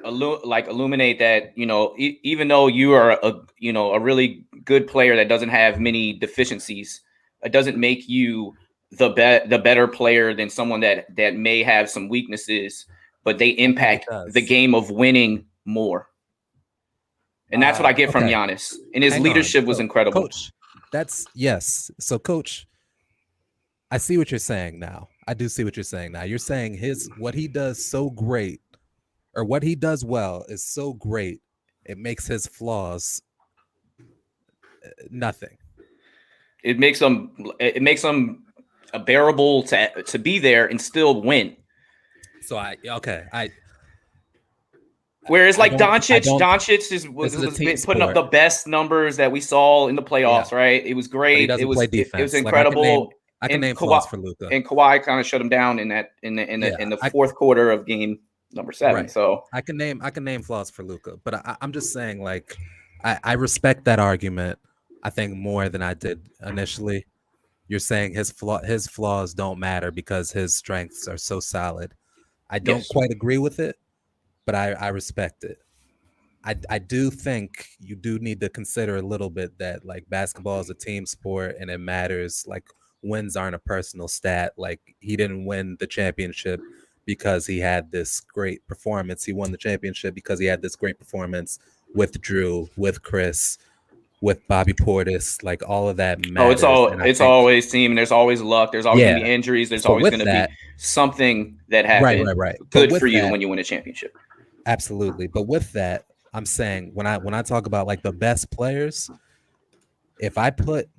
illuminate that, even though you are a really good player that doesn't have many deficiencies, it doesn't make you the better player than someone that may have some weaknesses, but they impact the game of winning more. And that's what I get from Giannis. And his leadership was incredible. Coach, yes. So, Coach, I see what you're saying now. I do see what you're saying now. You're saying what he does so great, or what he does well is so great, it makes his flaws nothing. It makes them bearable to be there and still win. So whereas like Doncic was putting up the best numbers that we saw in the playoffs, right? It was great. It was incredible. I can name flaws for Luka. And Kawhi kind of shut him down in the fourth quarter of Game number 7. Right. So I can name flaws for Luka, but I'm just saying, like, I respect that argument. I think more than I did initially. You're saying his flaws don't matter because his strengths are so solid. I don't yes. quite agree with it, but I respect it. I do think you do need to consider a little bit that, like, basketball is a team sport and it matters. Like, wins aren't a personal stat. Like, he didn't win the championship because he had this great performance. He won the championship because he had this great performance with Drew, with Chris, with Bobby Portis. Like, all of that Oh, matters. And I it's think, always team. There's always luck. There's always going to be injuries. There's So always with going to be that, something that happened right. good But with for you that, when you win a championship. absolutely. But with that, I'm saying when I talk about, like, the best players, if I put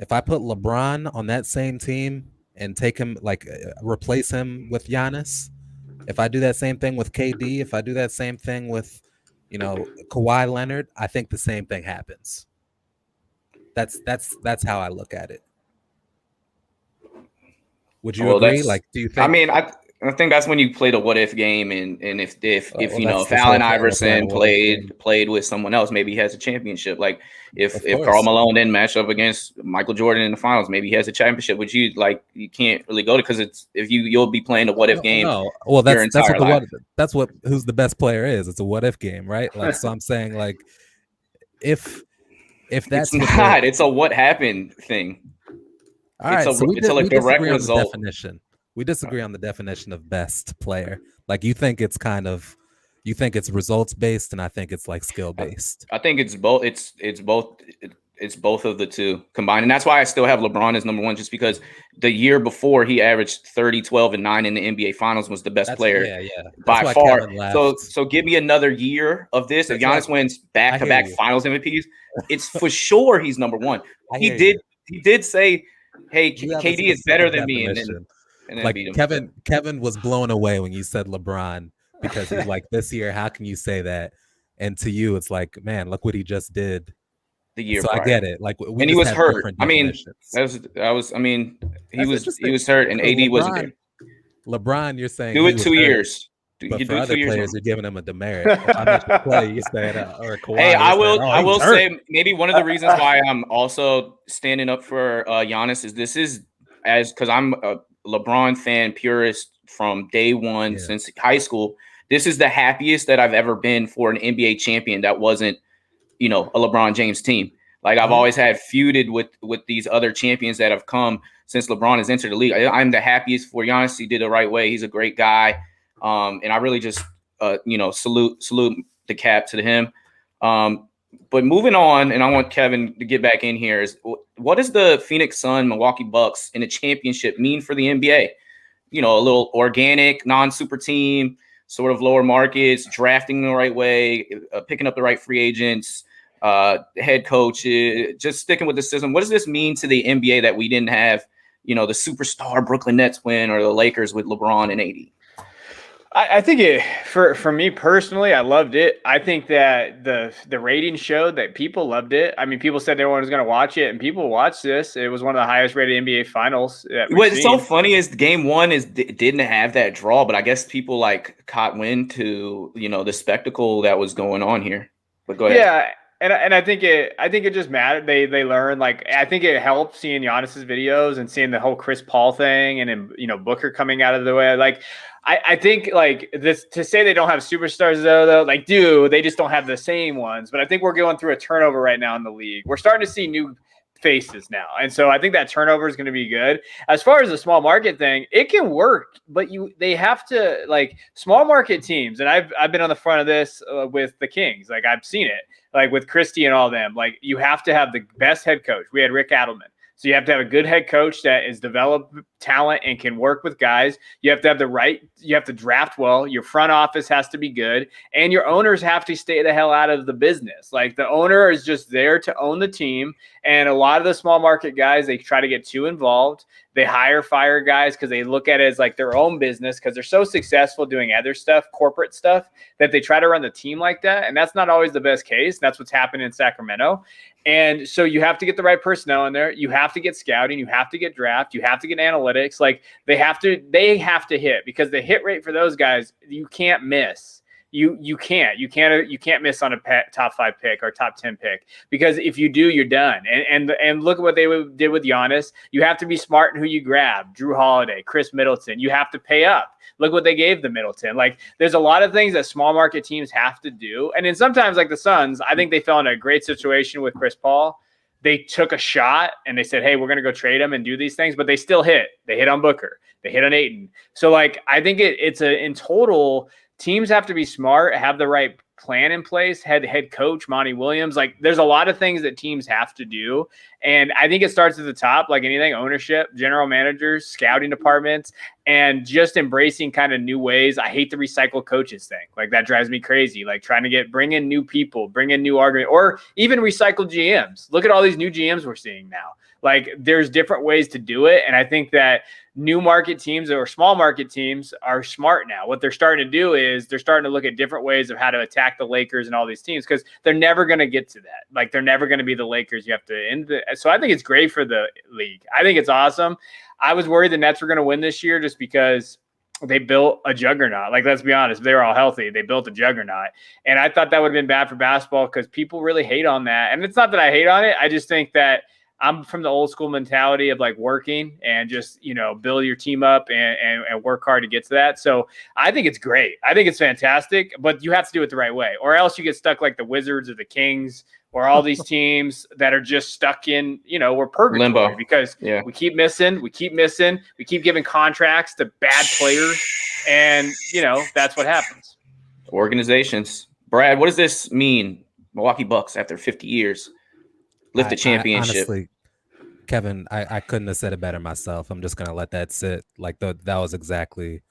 LeBron on that same team and take him, like, replace him with Giannis, if I do that same thing with KD, if I do that same thing with, Kawhi Leonard, I think the same thing happens. That's how I look at it. Would you agree? Like, do you think? I mean, I think that's when you play the what if game, and if if Allen Iverson played with someone else, maybe he has a championship. Like if Karl Malone didn't match up against Michael Jordan in the finals, maybe he has a championship. Would you you can't really go to, because it's you'll be playing the what if game. No, well, that's what who's the best player is. It's a what if game, right? Like, so I'm saying, like, if that's it's a what happened thing. All right, so we disagree on the definition. We disagree on the definition of best player. Like, you think it's results based, and I think it's, like, skill based. I think it's both. It's both of the two combined, and that's why I still have LeBron as number 1, just because the year before he averaged 30, 12, and 9 in the NBA Finals, was the best player by far. So give me another year of this. If Giannis wins back-to-back Finals MVPs, it's for sure he's number 1. He did say, "Hey, KD is better than me," and then like, beat him. Kevin was blown away when you said LeBron, because he's like, this year, how can you say that? And to you, it's like, man, look what he just did the year prior. I get it. Like, and he was hurt. I mean, he was hurt, and AD wasn't there. LeBron, you're saying do it 2 years. But for other players, you're giving him a demerit. If I mention Klay, you say or Kawhi. Hey, I will say maybe one of the reasons why I'm also standing up for Giannis is because I'm a LeBron fan purist from day one since high school. This is the happiest that I've ever been for an NBA champion that wasn't, a LeBron James team. Like, I've always had feuded with these other champions that have come since LeBron has entered the league. I'm the happiest for Giannis. He did the right way. He's a great guy. And I really just, salute the cap to him. But moving on, and I want Kevin to get back in here, is what does the Phoenix Sun, Milwaukee Bucks in a championship mean for the NBA? A little organic, non-super team, sort of lower markets, drafting the right way, picking up the right free agents, head coach, just sticking with the system. What does this mean to the NBA that we didn't have, the superstar Brooklyn Nets win, or the Lakers with LeBron and AD? I think for me personally, I loved it. I think that the ratings showed that people loved it. I mean, people said everyone was going to watch it, and people watched this. It was one of the highest rated NBA finals. What's so funny is game 1 didn't have that draw, but I guess people caught wind to the spectacle that was going on here. But go ahead. Yeah. And I think it just mattered. They learned, I think it helped seeing Giannis's videos and seeing the whole Chris Paul thing, and then Booker coming out of the way. I think this, to say they don't have superstars though, they just don't have the same ones. But I think we're going through a turnover right now in the league. We're starting to see new faces now, and so I think that turnover is going to be good. As far as the small market thing, it can work, but they have to, small market teams. And I've been on the front of this with the Kings. I've seen it, with Christie and all them. You have to have the best head coach. We had Rick Adelman. So you have to have a good head coach that is developed talent and can work with guys. You have to have you have to draft well. Your front office has to be good, and your owners have to stay the hell out of the business. The owner is just there to own the team And a lot of the small market guys, they try to get too involved. They fire guys because they look at it as like their own business because they're so successful doing other stuff, corporate stuff, that they try to run the team like that. And that's not always the best case. That's what's happened in Sacramento. And so you have to get the right personnel in there. You have to get scouting. You have to get draft. You have to get analytics. Like they have to hit, because the hit rate for those guys, you can't miss. You can't miss on a top 5 pick or top 10 pick, because if you do, you're done. And look at what they did with Giannis. You have to be smart in who you grab. Drew Holiday, Chris Middleton. You have to pay up. Look what they gave the Middleton. Like there's a lot of things that small market teams have to do. And then sometimes, like the Suns, I think they fell in a great situation with Chris Paul. They took a shot and they said, hey, we're going to go trade him and do these things, but they still hit. They hit on Booker. They hit on Ayton. So like, I think in total, teams have to be smart, have the right plan in place. Head coach Monty Williams, like there's a lot of things that teams have to do. And I think it starts at the top, like anything: ownership, general managers, scouting departments, and just embracing kind of new ways. I hate the recycle coaches thing. Like that drives me crazy. Like trying to bring in new people, bring in new argument, or even recycle GMs. Look at all these new GMs we're seeing now. Like there's different ways to do it. And I think that new market teams or small market teams are smart now. What they're starting to do is they're starting to look at different ways of how to attack the Lakers and all these teams, because they're never going to get to that. Like they're never going to be the Lakers. You have to end the. So I think it's great for the league. I think it's awesome. I was worried the Nets were going to win this year just because they built a juggernaut. Like, let's be honest, if they were all healthy, they built a juggernaut. And I thought that would have been bad for basketball because people really hate on that. And it's not that I hate on it. I just think that I'm from the old school mentality of like working and just, build your team up and work hard to get to that. So I think it's great. I think it's fantastic, but you have to do it the right way, or else you get stuck like the Wizards or the Kings or all these teams that are just stuck in, we're purgatory limbo, because we keep missing, we keep giving contracts to bad players. And, that's what happens. Organizations. Brad, what does this mean? Milwaukee Bucks after 50 years. Lift the championship. Honestly, Kevin, I couldn't have said it better myself. I'm just going to let that sit. Like that was exactly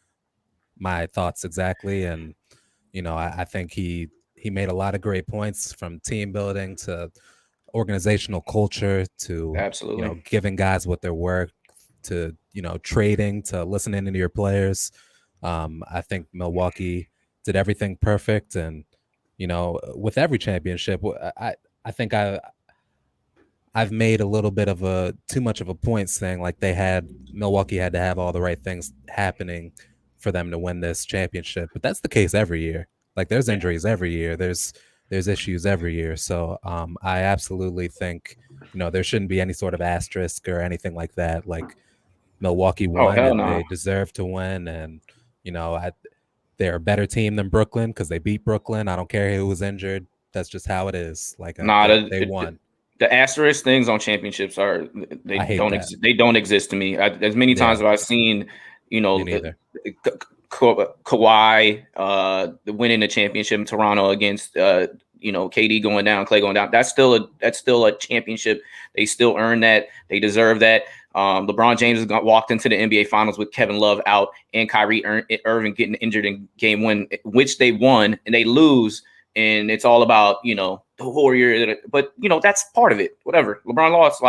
my thoughts exactly. And, I think he made a lot of great points, from team building to organizational culture to, absolutely, giving guys what they're worth, to, trading, to listening to your players. I think Milwaukee did everything perfect. And, with every championship, I think I've made a little bit of too much of a point saying like Milwaukee had to have all the right things happening for them to win this championship. But that's the case every year. Like there's injuries every year. There's issues every year. So I absolutely think, there shouldn't be any sort of asterisk or anything like that. Like Milwaukee won and they deserve to win. And, they're a better team than Brooklyn because they beat Brooklyn. I don't care who was injured. That's just how it is. Like they won. The asterisk things on championships they don't exist to me. As many times as I've seen, Kawhi winning the championship in Toronto against KD going down, Klay going down. That's still a championship. They still earn that. They deserve that. LeBron James has walked into the NBA Finals with Kevin Love out and Kyrie Irving getting injured in game 1, which they won, and they lose. And it's all about, the Warrior. But, that's part of it. Whatever. LeBron lost,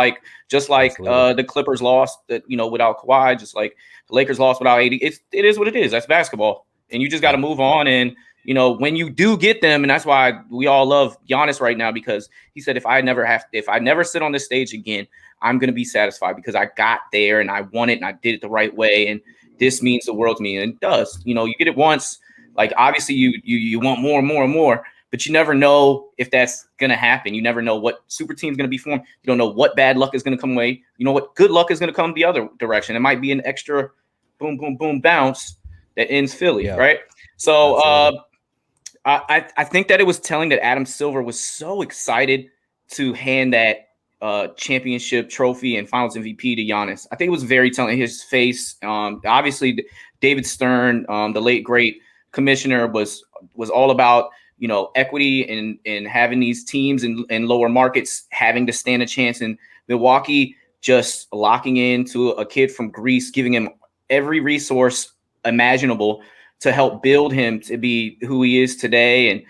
just like the Clippers lost, without Kawhi, just like the Lakers lost without AD. It is what it is. That's basketball. And you just got to move on. And, when you do get them, and that's why we all love Giannis right now, because he said, if I never sit on this stage again, I'm going to be satisfied because I got there and I won it and I did it the right way. And this means the world to me. And it does. You get it once. Like, obviously, you want more and more and more. But you never know if that's going to happen. You never know what super team is going to be formed. You don't know what bad luck is going to come away. You know what good luck is going to come the other direction. It might be an extra boom, boom, boom bounce that ends Philly, right? So I think that it was telling that Adam Silver was so excited to hand that championship trophy and finals MVP to Giannis. I think it was very telling. His face, obviously, David Stern, the late, great commissioner, was all about equity and having these teams in lower markets having to stand a chance, and Milwaukee just locking into a kid from Greece, giving him every resource imaginable to help build him to be who he is today. And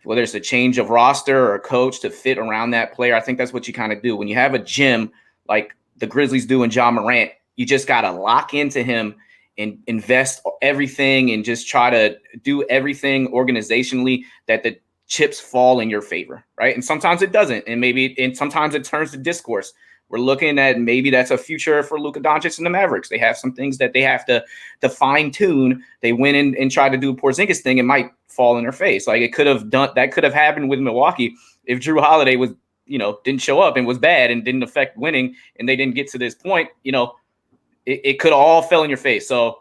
whether it's a change of roster or a coach to fit around that player. I think that's what you kind of do. When you have a gym like the Grizzlies do in Ja Morant, you just got to lock into him and invest everything and just try to do everything organizationally that the chips fall in your favor, right? And sometimes it doesn't. And sometimes it turns to discourse. We're looking at maybe that's a future for Luka Doncic and the Mavericks. They have some things that they have to fine tune. They went in and tried to do a Porzingis thing. It might fall in their face. Like it could have happened with Milwaukee if Drew Holiday was, didn't show up and was bad and didn't affect winning and they didn't get to this point, it could have all fell in your face. So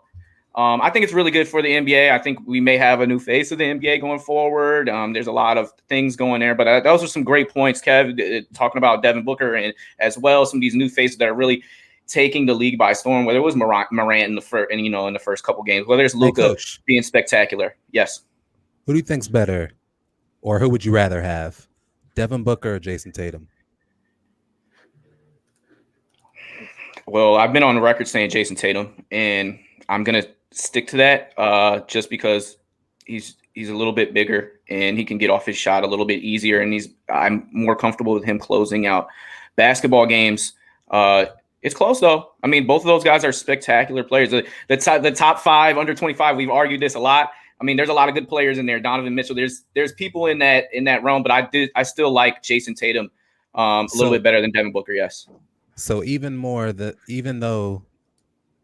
I think it's really good for the NBA. I think we may have a new face of the NBA going forward. There's a lot of things going there, but those are some great points, Kev, talking about Devin Booker and as well some of these new faces that are really taking the league by storm. Whether it was Morant in the first, in the first couple games, whether it's Luka being spectacular. Yes. Who do you think's better, or who would you rather have, Devin Booker or Jason Tatum? Well, I've been on the record saying Jason Tatum, and I'm gonna stick to that just because he's a little bit bigger and he can get off his shot a little bit easier, and I'm more comfortable with him closing out basketball games. It's close though. I mean, both of those guys are spectacular players. The top 5 under 25. We've argued this a lot. I mean, there's a lot of good players in there. Donovan Mitchell. There's people in that realm, but I still like Jason Tatum a little bit better than Devin Booker. Yes. So even though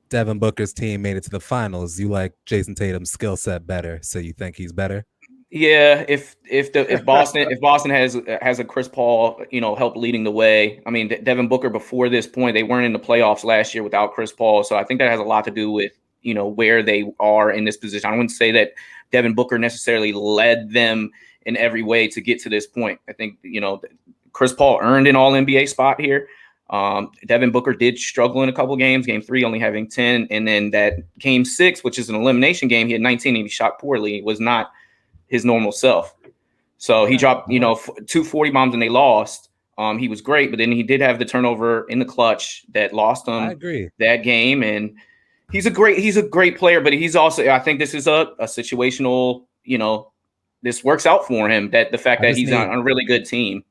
Devin Booker's team made it to the finals, you like Jason Tatum's skill set better, so you think he's better? Yeah, if Boston has a Chris Paul, help leading the way. I mean, Devin Booker before this point, they weren't in the playoffs last year without Chris Paul, so I think that has a lot to do with where they are in this position. I wouldn't say that Devin Booker necessarily led them in every way to get to this point. I think Chris Paul earned an All-NBA spot here. Devin Booker did struggle in a couple games. Game 3 only having 10, and then that game 6, which is an elimination game, he had 19 and he shot poorly. It was not his normal self. So he dropped 2 40 bombs and they lost. He was great, but then he did have the turnover in the clutch that lost him that game. And he's a great player, but he's also, I think this is a situational, this works out for him, that the fact that he's on a really good team.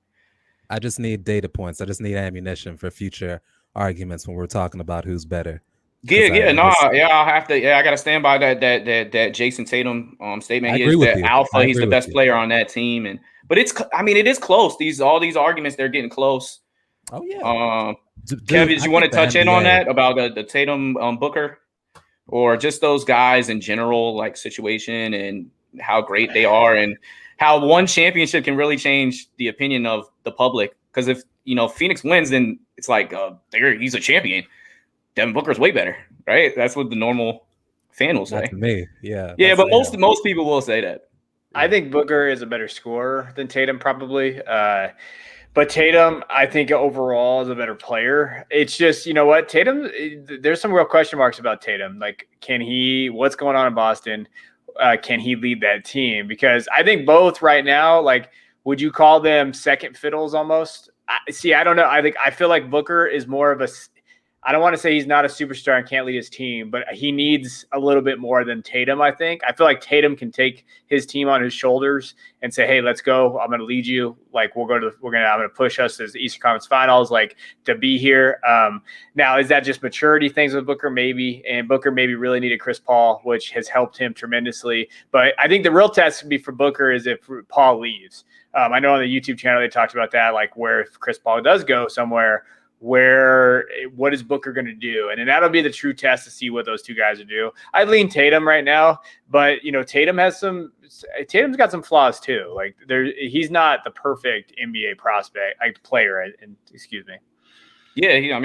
I just need data points. I just need ammunition for future arguments when we're talking about who's better. I got to stand by that Jason Tatum statement. He is the alpha. He's the best player on that team, but it is close. All these arguments, they're getting close. Oh yeah. Kevin, did you want to touch in on that about the Tatum Booker, or just those guys in general, like situation and how great they are, and how one championship can really change the opinion of the public? Because if Phoenix wins, then it's like he's a champion. Devin Booker's way better, right? That's what the normal fan will say. Not to me, yeah. Yeah, but most people will say that. I think Booker is a better scorer than Tatum, probably. But Tatum, I think overall is a better player. It's just, what? Tatum, there's some real question marks about Tatum. Like, what's going on in Boston? Can he lead that team? Because I think both right now, like, would you call them second fiddles almost? I don't know. I feel like Booker is more of I don't want to say he's not a superstar and can't lead his team, but he needs a little bit more than Tatum, I think. I feel like Tatum can take his team on his shoulders and say, hey, let's go. I'm going to lead you. Like, I'm going to push us to the Eastern Conference Finals, like, to be here. Now, is that just maturity things with Booker? Maybe. And Booker maybe really needed Chris Paul, which has helped him tremendously. But I think the real test would be for Booker is if Paul leaves. I know on the YouTube channel they talked about that, like, where if Chris Paul does go somewhere, what is Booker going to do? And then that'll be the true test to see what those two guys will do. I lean Tatum right now, but Tatum's got some flaws too. Like, he's not the perfect NBA prospect, like player. And excuse me. Yeah,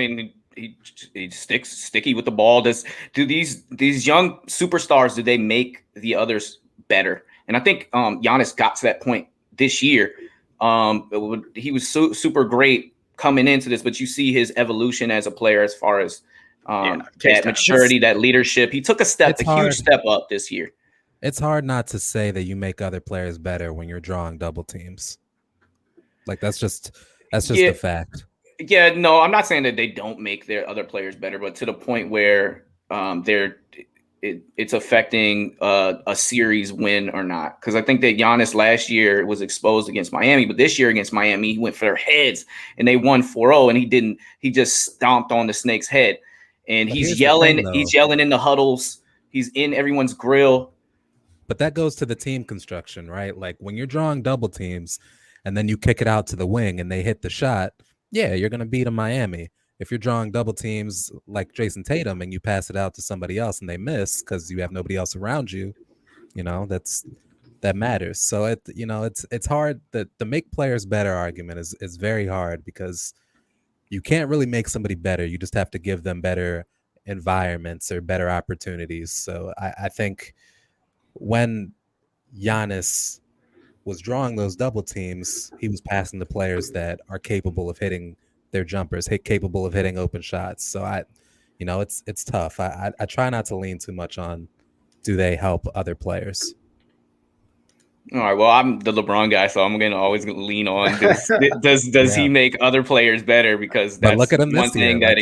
he's sticky with the ball. Do these young superstars, do they make the others better? And I think Giannis got to that point this year. He was super great coming into this, but you see his evolution as a player as far as that maturity, that leadership. He took a huge step up this year. It's hard not to say that you make other players better when you're drawing double teams. Like, that's just a fact. Yeah, no, I'm not saying that they don't make their other players better, but to the point where they're it's affecting a series win or not. Because I think that Giannis last year was exposed against Miami, but this year against Miami, he went for their heads and they won 4-0, and he just stomped on the Snake's head. And he's yelling in the huddles. He's in everyone's grill. But that goes to the team construction, right? Like when you're drawing double teams and then you kick it out to the wing and they hit the shot, yeah, you're going to beat a Miami. If you're drawing double teams like Jason Tatum and you pass it out to somebody else and they miss because you have nobody else around you, that matters. So it's hard. The make players better argument is very hard because you can't really make somebody better. You just have to give them better environments or better opportunities. So I think when Giannis was drawing those double teams, he was passing the players that are capable of hitting their jumpers, capable of hitting open shots. So it's tough. I try not to lean too much on do they help other players. All right. Well, I'm the LeBron guy, so I'm going to always lean on does he make other players better? Because that's look at him one thing that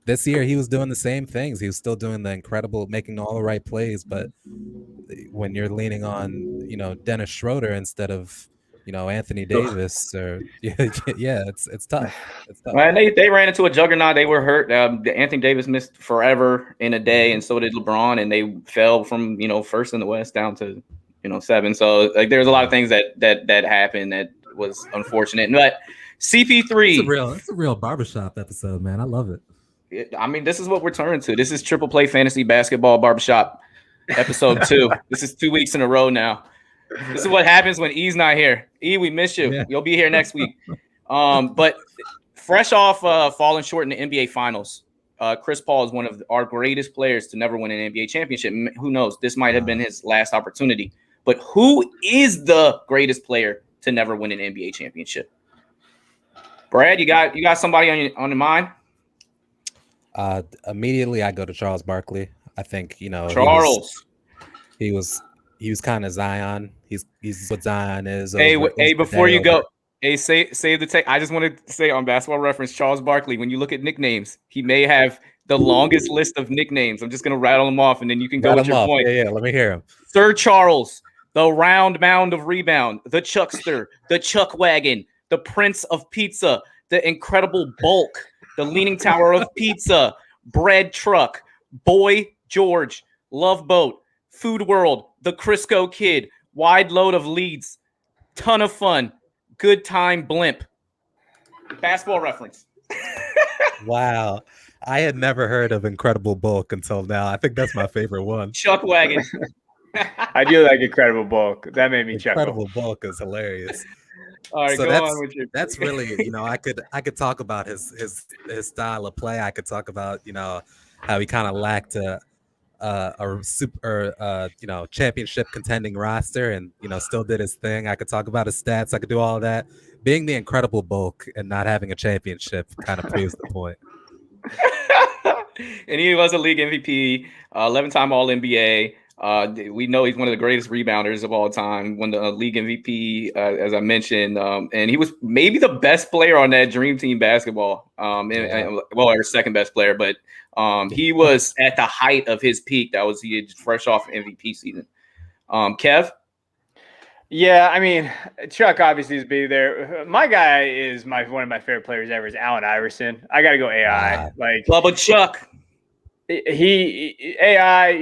this year he was doing the same things. He was still doing the incredible, making all the right plays. But when you're leaning on, Dennis Schroeder instead of, Anthony Davis, or it's tough. It's tough. Well, they ran into a juggernaut. They were hurt. Anthony Davis missed forever in a day, and so did LeBron, and they fell from first in the West down to 7. So like there's a lot of things that happened that was unfortunate. But CP3, it's a real barbershop episode, man. I love it. I mean, this is what we're turning to. This is Triple Play Fantasy Basketball Barbershop episode 2. This is 2 weeks in a row now. This is what happens when E's not here. E, we miss you. Yeah. You'll be here next week. But fresh off falling short in the NBA Finals, Chris Paul is one of our greatest players to never win an NBA championship. Who knows? This might have been his last opportunity. But who is the greatest player to never win an NBA championship? Brad, you got somebody on your mind? Immediately, I go to Charles Barkley. I think Charles. He was kind of Zion. He's what Zion is. Hey, before you go, save the take. I just want to say on Basketball Reference, Charles Barkley. When you look at nicknames, he may have the longest list of nicknames. I'm just gonna rattle them off, and then you can go with your point. Yeah. Let me hear him. Sir Charles, the round mound of rebound, the Chuckster, the Chuck Wagon, the Prince of Pizza, the Incredible Bulk, the Leaning Tower of Pizza, Bread Truck, Boy George, Love Boat, Food World, the Crisco Kid, Wide Load of Leads, Ton of Fun, Good Time Blimp. Basketball Reference. Wow. I had never heard of Incredible Bulk until now. I think that's my favorite one. Chuck Wagon. I do like Incredible Bulk. That made me chuckle. Incredible Bulk is hilarious. All right, so go on with your. That's really, I could talk about his style of play. I could talk about, how he kind of lacked a super championship contending roster and still did his thing. I could talk about his stats. I could do all that. Being the Incredible Bulk and not having a championship kind of proves the point. And he was a league MVP, 11-time All-NBA. We know he's one of the greatest rebounders of all time, won the league MVP, as I mentioned. And he was maybe the best player on that Dream Team basketball. Our second best player, but he was at the height of his peak. He had fresh off MVP season. Kev? Yeah, I mean, Chuck obviously is big there. My guy is one of my favorite players ever is Allen Iverson. I got to go AI. Like Bubba Chuck. AI,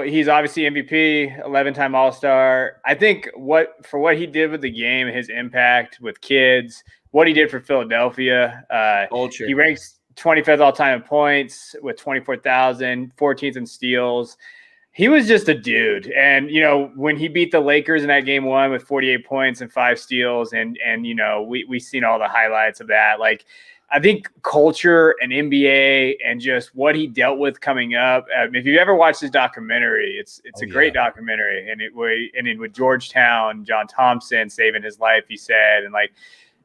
he's obviously MVP, 11-time All-Star. I think what he did with the game, his impact with kids, what he did for Philadelphia, he ranks 25th all-time in points with 24,000, 14th in steals. He was just a dude. And, when he beat the Lakers in that game 1 with 48 points and 5 steals, and we've seen all the highlights of that. Like, I think culture and NBA and just what he dealt with coming up. If you've ever watched his documentary, it's a great documentary. And with Georgetown, John Thompson saving his life, he said, and like,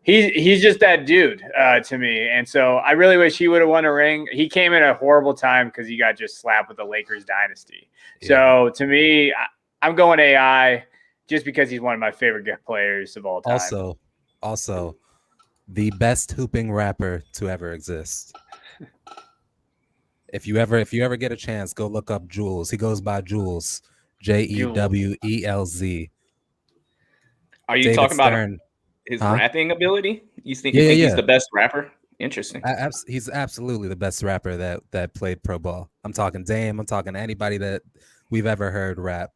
he's just that dude to me. And so I really wish he would have won a ring. He came in a horrible time because he got just slapped with the Lakers dynasty. Yeah. So to me, I'm going AI just because he's one of my favorite players of all time. Also, the best hooping rapper to ever exist. If you ever get a chance, go look up Jules. He goes by Jules, Jewelz. Are you David talking about Stern. his Huh? rapping ability? You think Yeah. he's the best rapper? Interesting. He's absolutely the best rapper that played pro ball. I'm talking Dame. I'm talking anybody that we've ever heard rap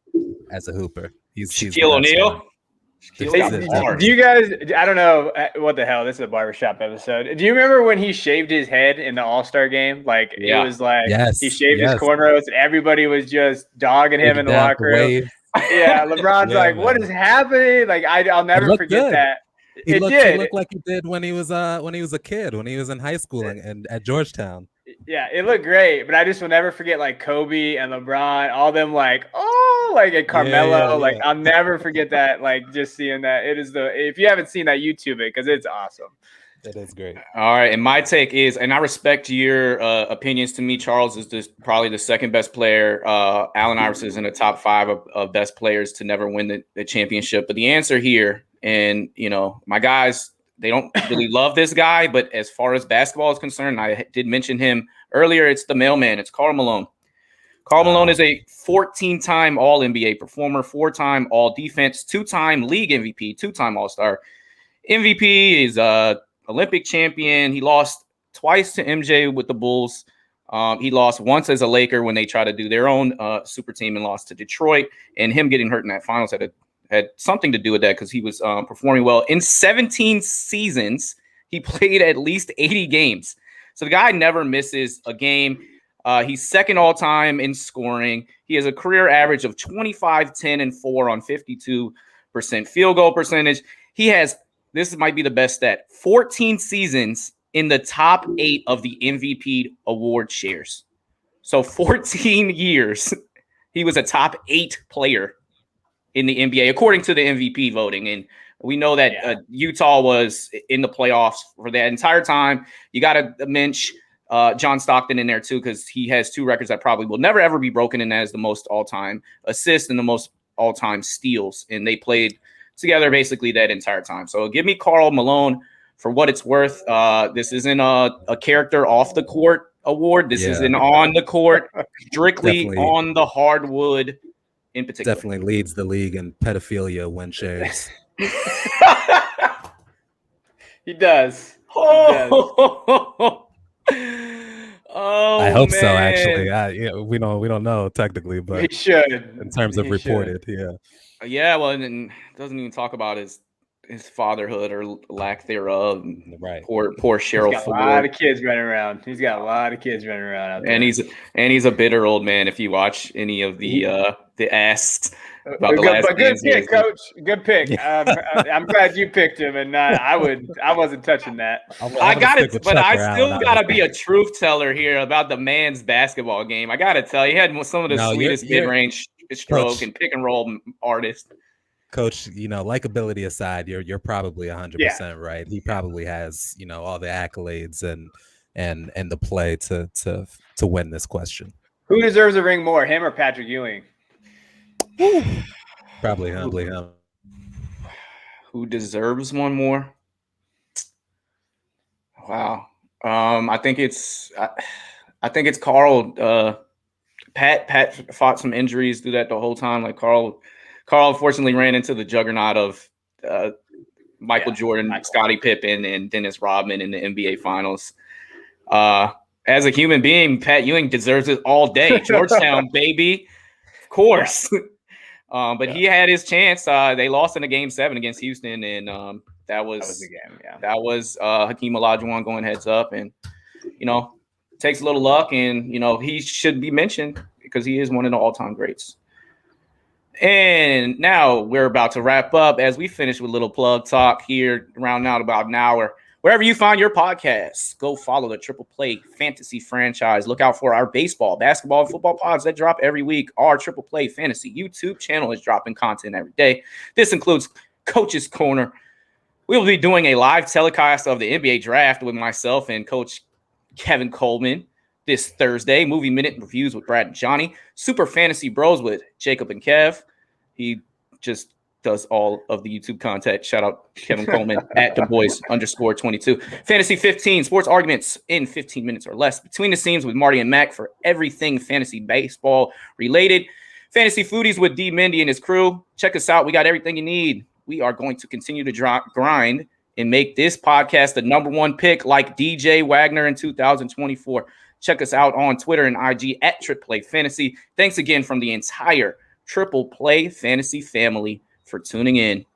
as a hooper. He's the Shaquille best O'Neal. one. Shaquille's got Do bars. you guys? I don't know what the hell. This is a barbershop episode. Do you remember when he shaved his head in the All-Star game? Like it was like he shaved his cornrows, and everybody was just dogging him in the locker room. Yeah, LeBron's like, "What is happening?" Like I'll never forget that. He looked like he did when he was a kid, when he was in high school and at Georgetown. Yeah, it looked great, but I just will never forget like Kobe and LeBron, all them like, oh, like and Carmelo. Like I'll never forget that. Like just seeing that. It is if you haven't seen that, YouTube it because it's awesome. It is great. All right, and my take is, and I respect your opinions. To me, Charles is probably the second best player. Allen Iverson is in the top 5 of best players to never win the championship. But the answer here, and my guys, they don't really love this guy, but as far as basketball is concerned, I did mention him earlier. It's the mailman. It's Karl Malone. Karl Malone is a 14-time All-NBA performer, 4-time All-Defense, 2-time League MVP, 2-time All-Star. MVP is Olympic champion. He lost twice to MJ with the Bulls. He lost once as a Laker when they tried to do their own super team and lost to Detroit. And him getting hurt in that finals had something to do with that because he was performing well. In 17 seasons, he played at least 80 games. So the guy never misses a game. He's second all-time in scoring. He has a career average of 25, 10, and 4 on 52% field goal percentage. He has, this might be the best stat, 14 seasons in the top 8 of the MVP award shares. So 14 years, he was a top 8 player in the NBA, according to the MVP voting. And we know that Utah was in the playoffs for that entire time. You got to mention John Stockton in there too, because he has 2 records that probably will never, ever be broken, and that is the most all-time assists and the most all-time steals. And they played together basically that entire time. So give me Karl Malone for what it's worth. This isn't a character off the court award. This is an on the court, strictly on the hardwood in particular. Definitely leads the league in pedophilia win shares. He does. Oh, I hope so. Actually, we don't know technically, but he should. In terms of reported, yeah. Well, and doesn't even talk about his fatherhood or lack thereof. Right. Poor Cheryl. He's got a lot of kids running around. He's got a lot of kids running around out there. And he's a bitter old man. If you watch any of the asks about the last good pick, Coach. Good pick. I'm glad you picked him, and I wasn't touching that. I got it, but I still gotta be a truth teller here about the man's basketball game. I gotta tell you, he had some of the sweetest mid-range stroke and pick and roll artists. Coach, likability aside, you're probably 100% right. He probably has, all the accolades and the play to win this question. Who deserves a ring more, him or Patrick Ewing? Probably him. Who deserves one more? Wow. I think it's Karl. Pat fought some injuries through that the whole time. Like Karl unfortunately ran into the juggernaut of Michael Jordan, Scottie Pippen, and Dennis Rodman in the NBA Finals. As a human being, Pat Ewing deserves it all day. Georgetown, baby. Of course. But he had his chance. They lost in a Game 7 against Houston, and that was the game. Yeah, that was Hakeem Olajuwon going heads up, and takes a little luck, and he should be mentioned because he is one of the all-time greats. And now we're about to wrap up as we finish with a little plug talk here, rounding out about an hour. Wherever you find your podcasts, go follow the Triple Play Fantasy franchise. Look out for our baseball, basketball, and football pods that drop every week. Our Triple Play Fantasy YouTube channel is dropping content every day. This includes Coach's Corner. We will be doing a live telecast of the NBA draft with myself and Coach Kevin Coleman this Thursday. Movie Minute reviews with Brad and Johnny. Super Fantasy Bros with Jacob and Kev. He just does all of the YouTube content. Shout out Kevin Coleman at DuBois_22. Fantasy 15, sports arguments in 15 minutes or less. Between the scenes with Marty and Mac for everything fantasy baseball related. Fantasy foodies with D. Mindy and his crew. Check us out. We got everything you need. We are going to continue to grind and make this podcast the number one pick like DJ Wagner in 2024. Check us out on Twitter and IG at Triple Play Fantasy. Thanks again from the entire Triple Play Fantasy family for tuning in.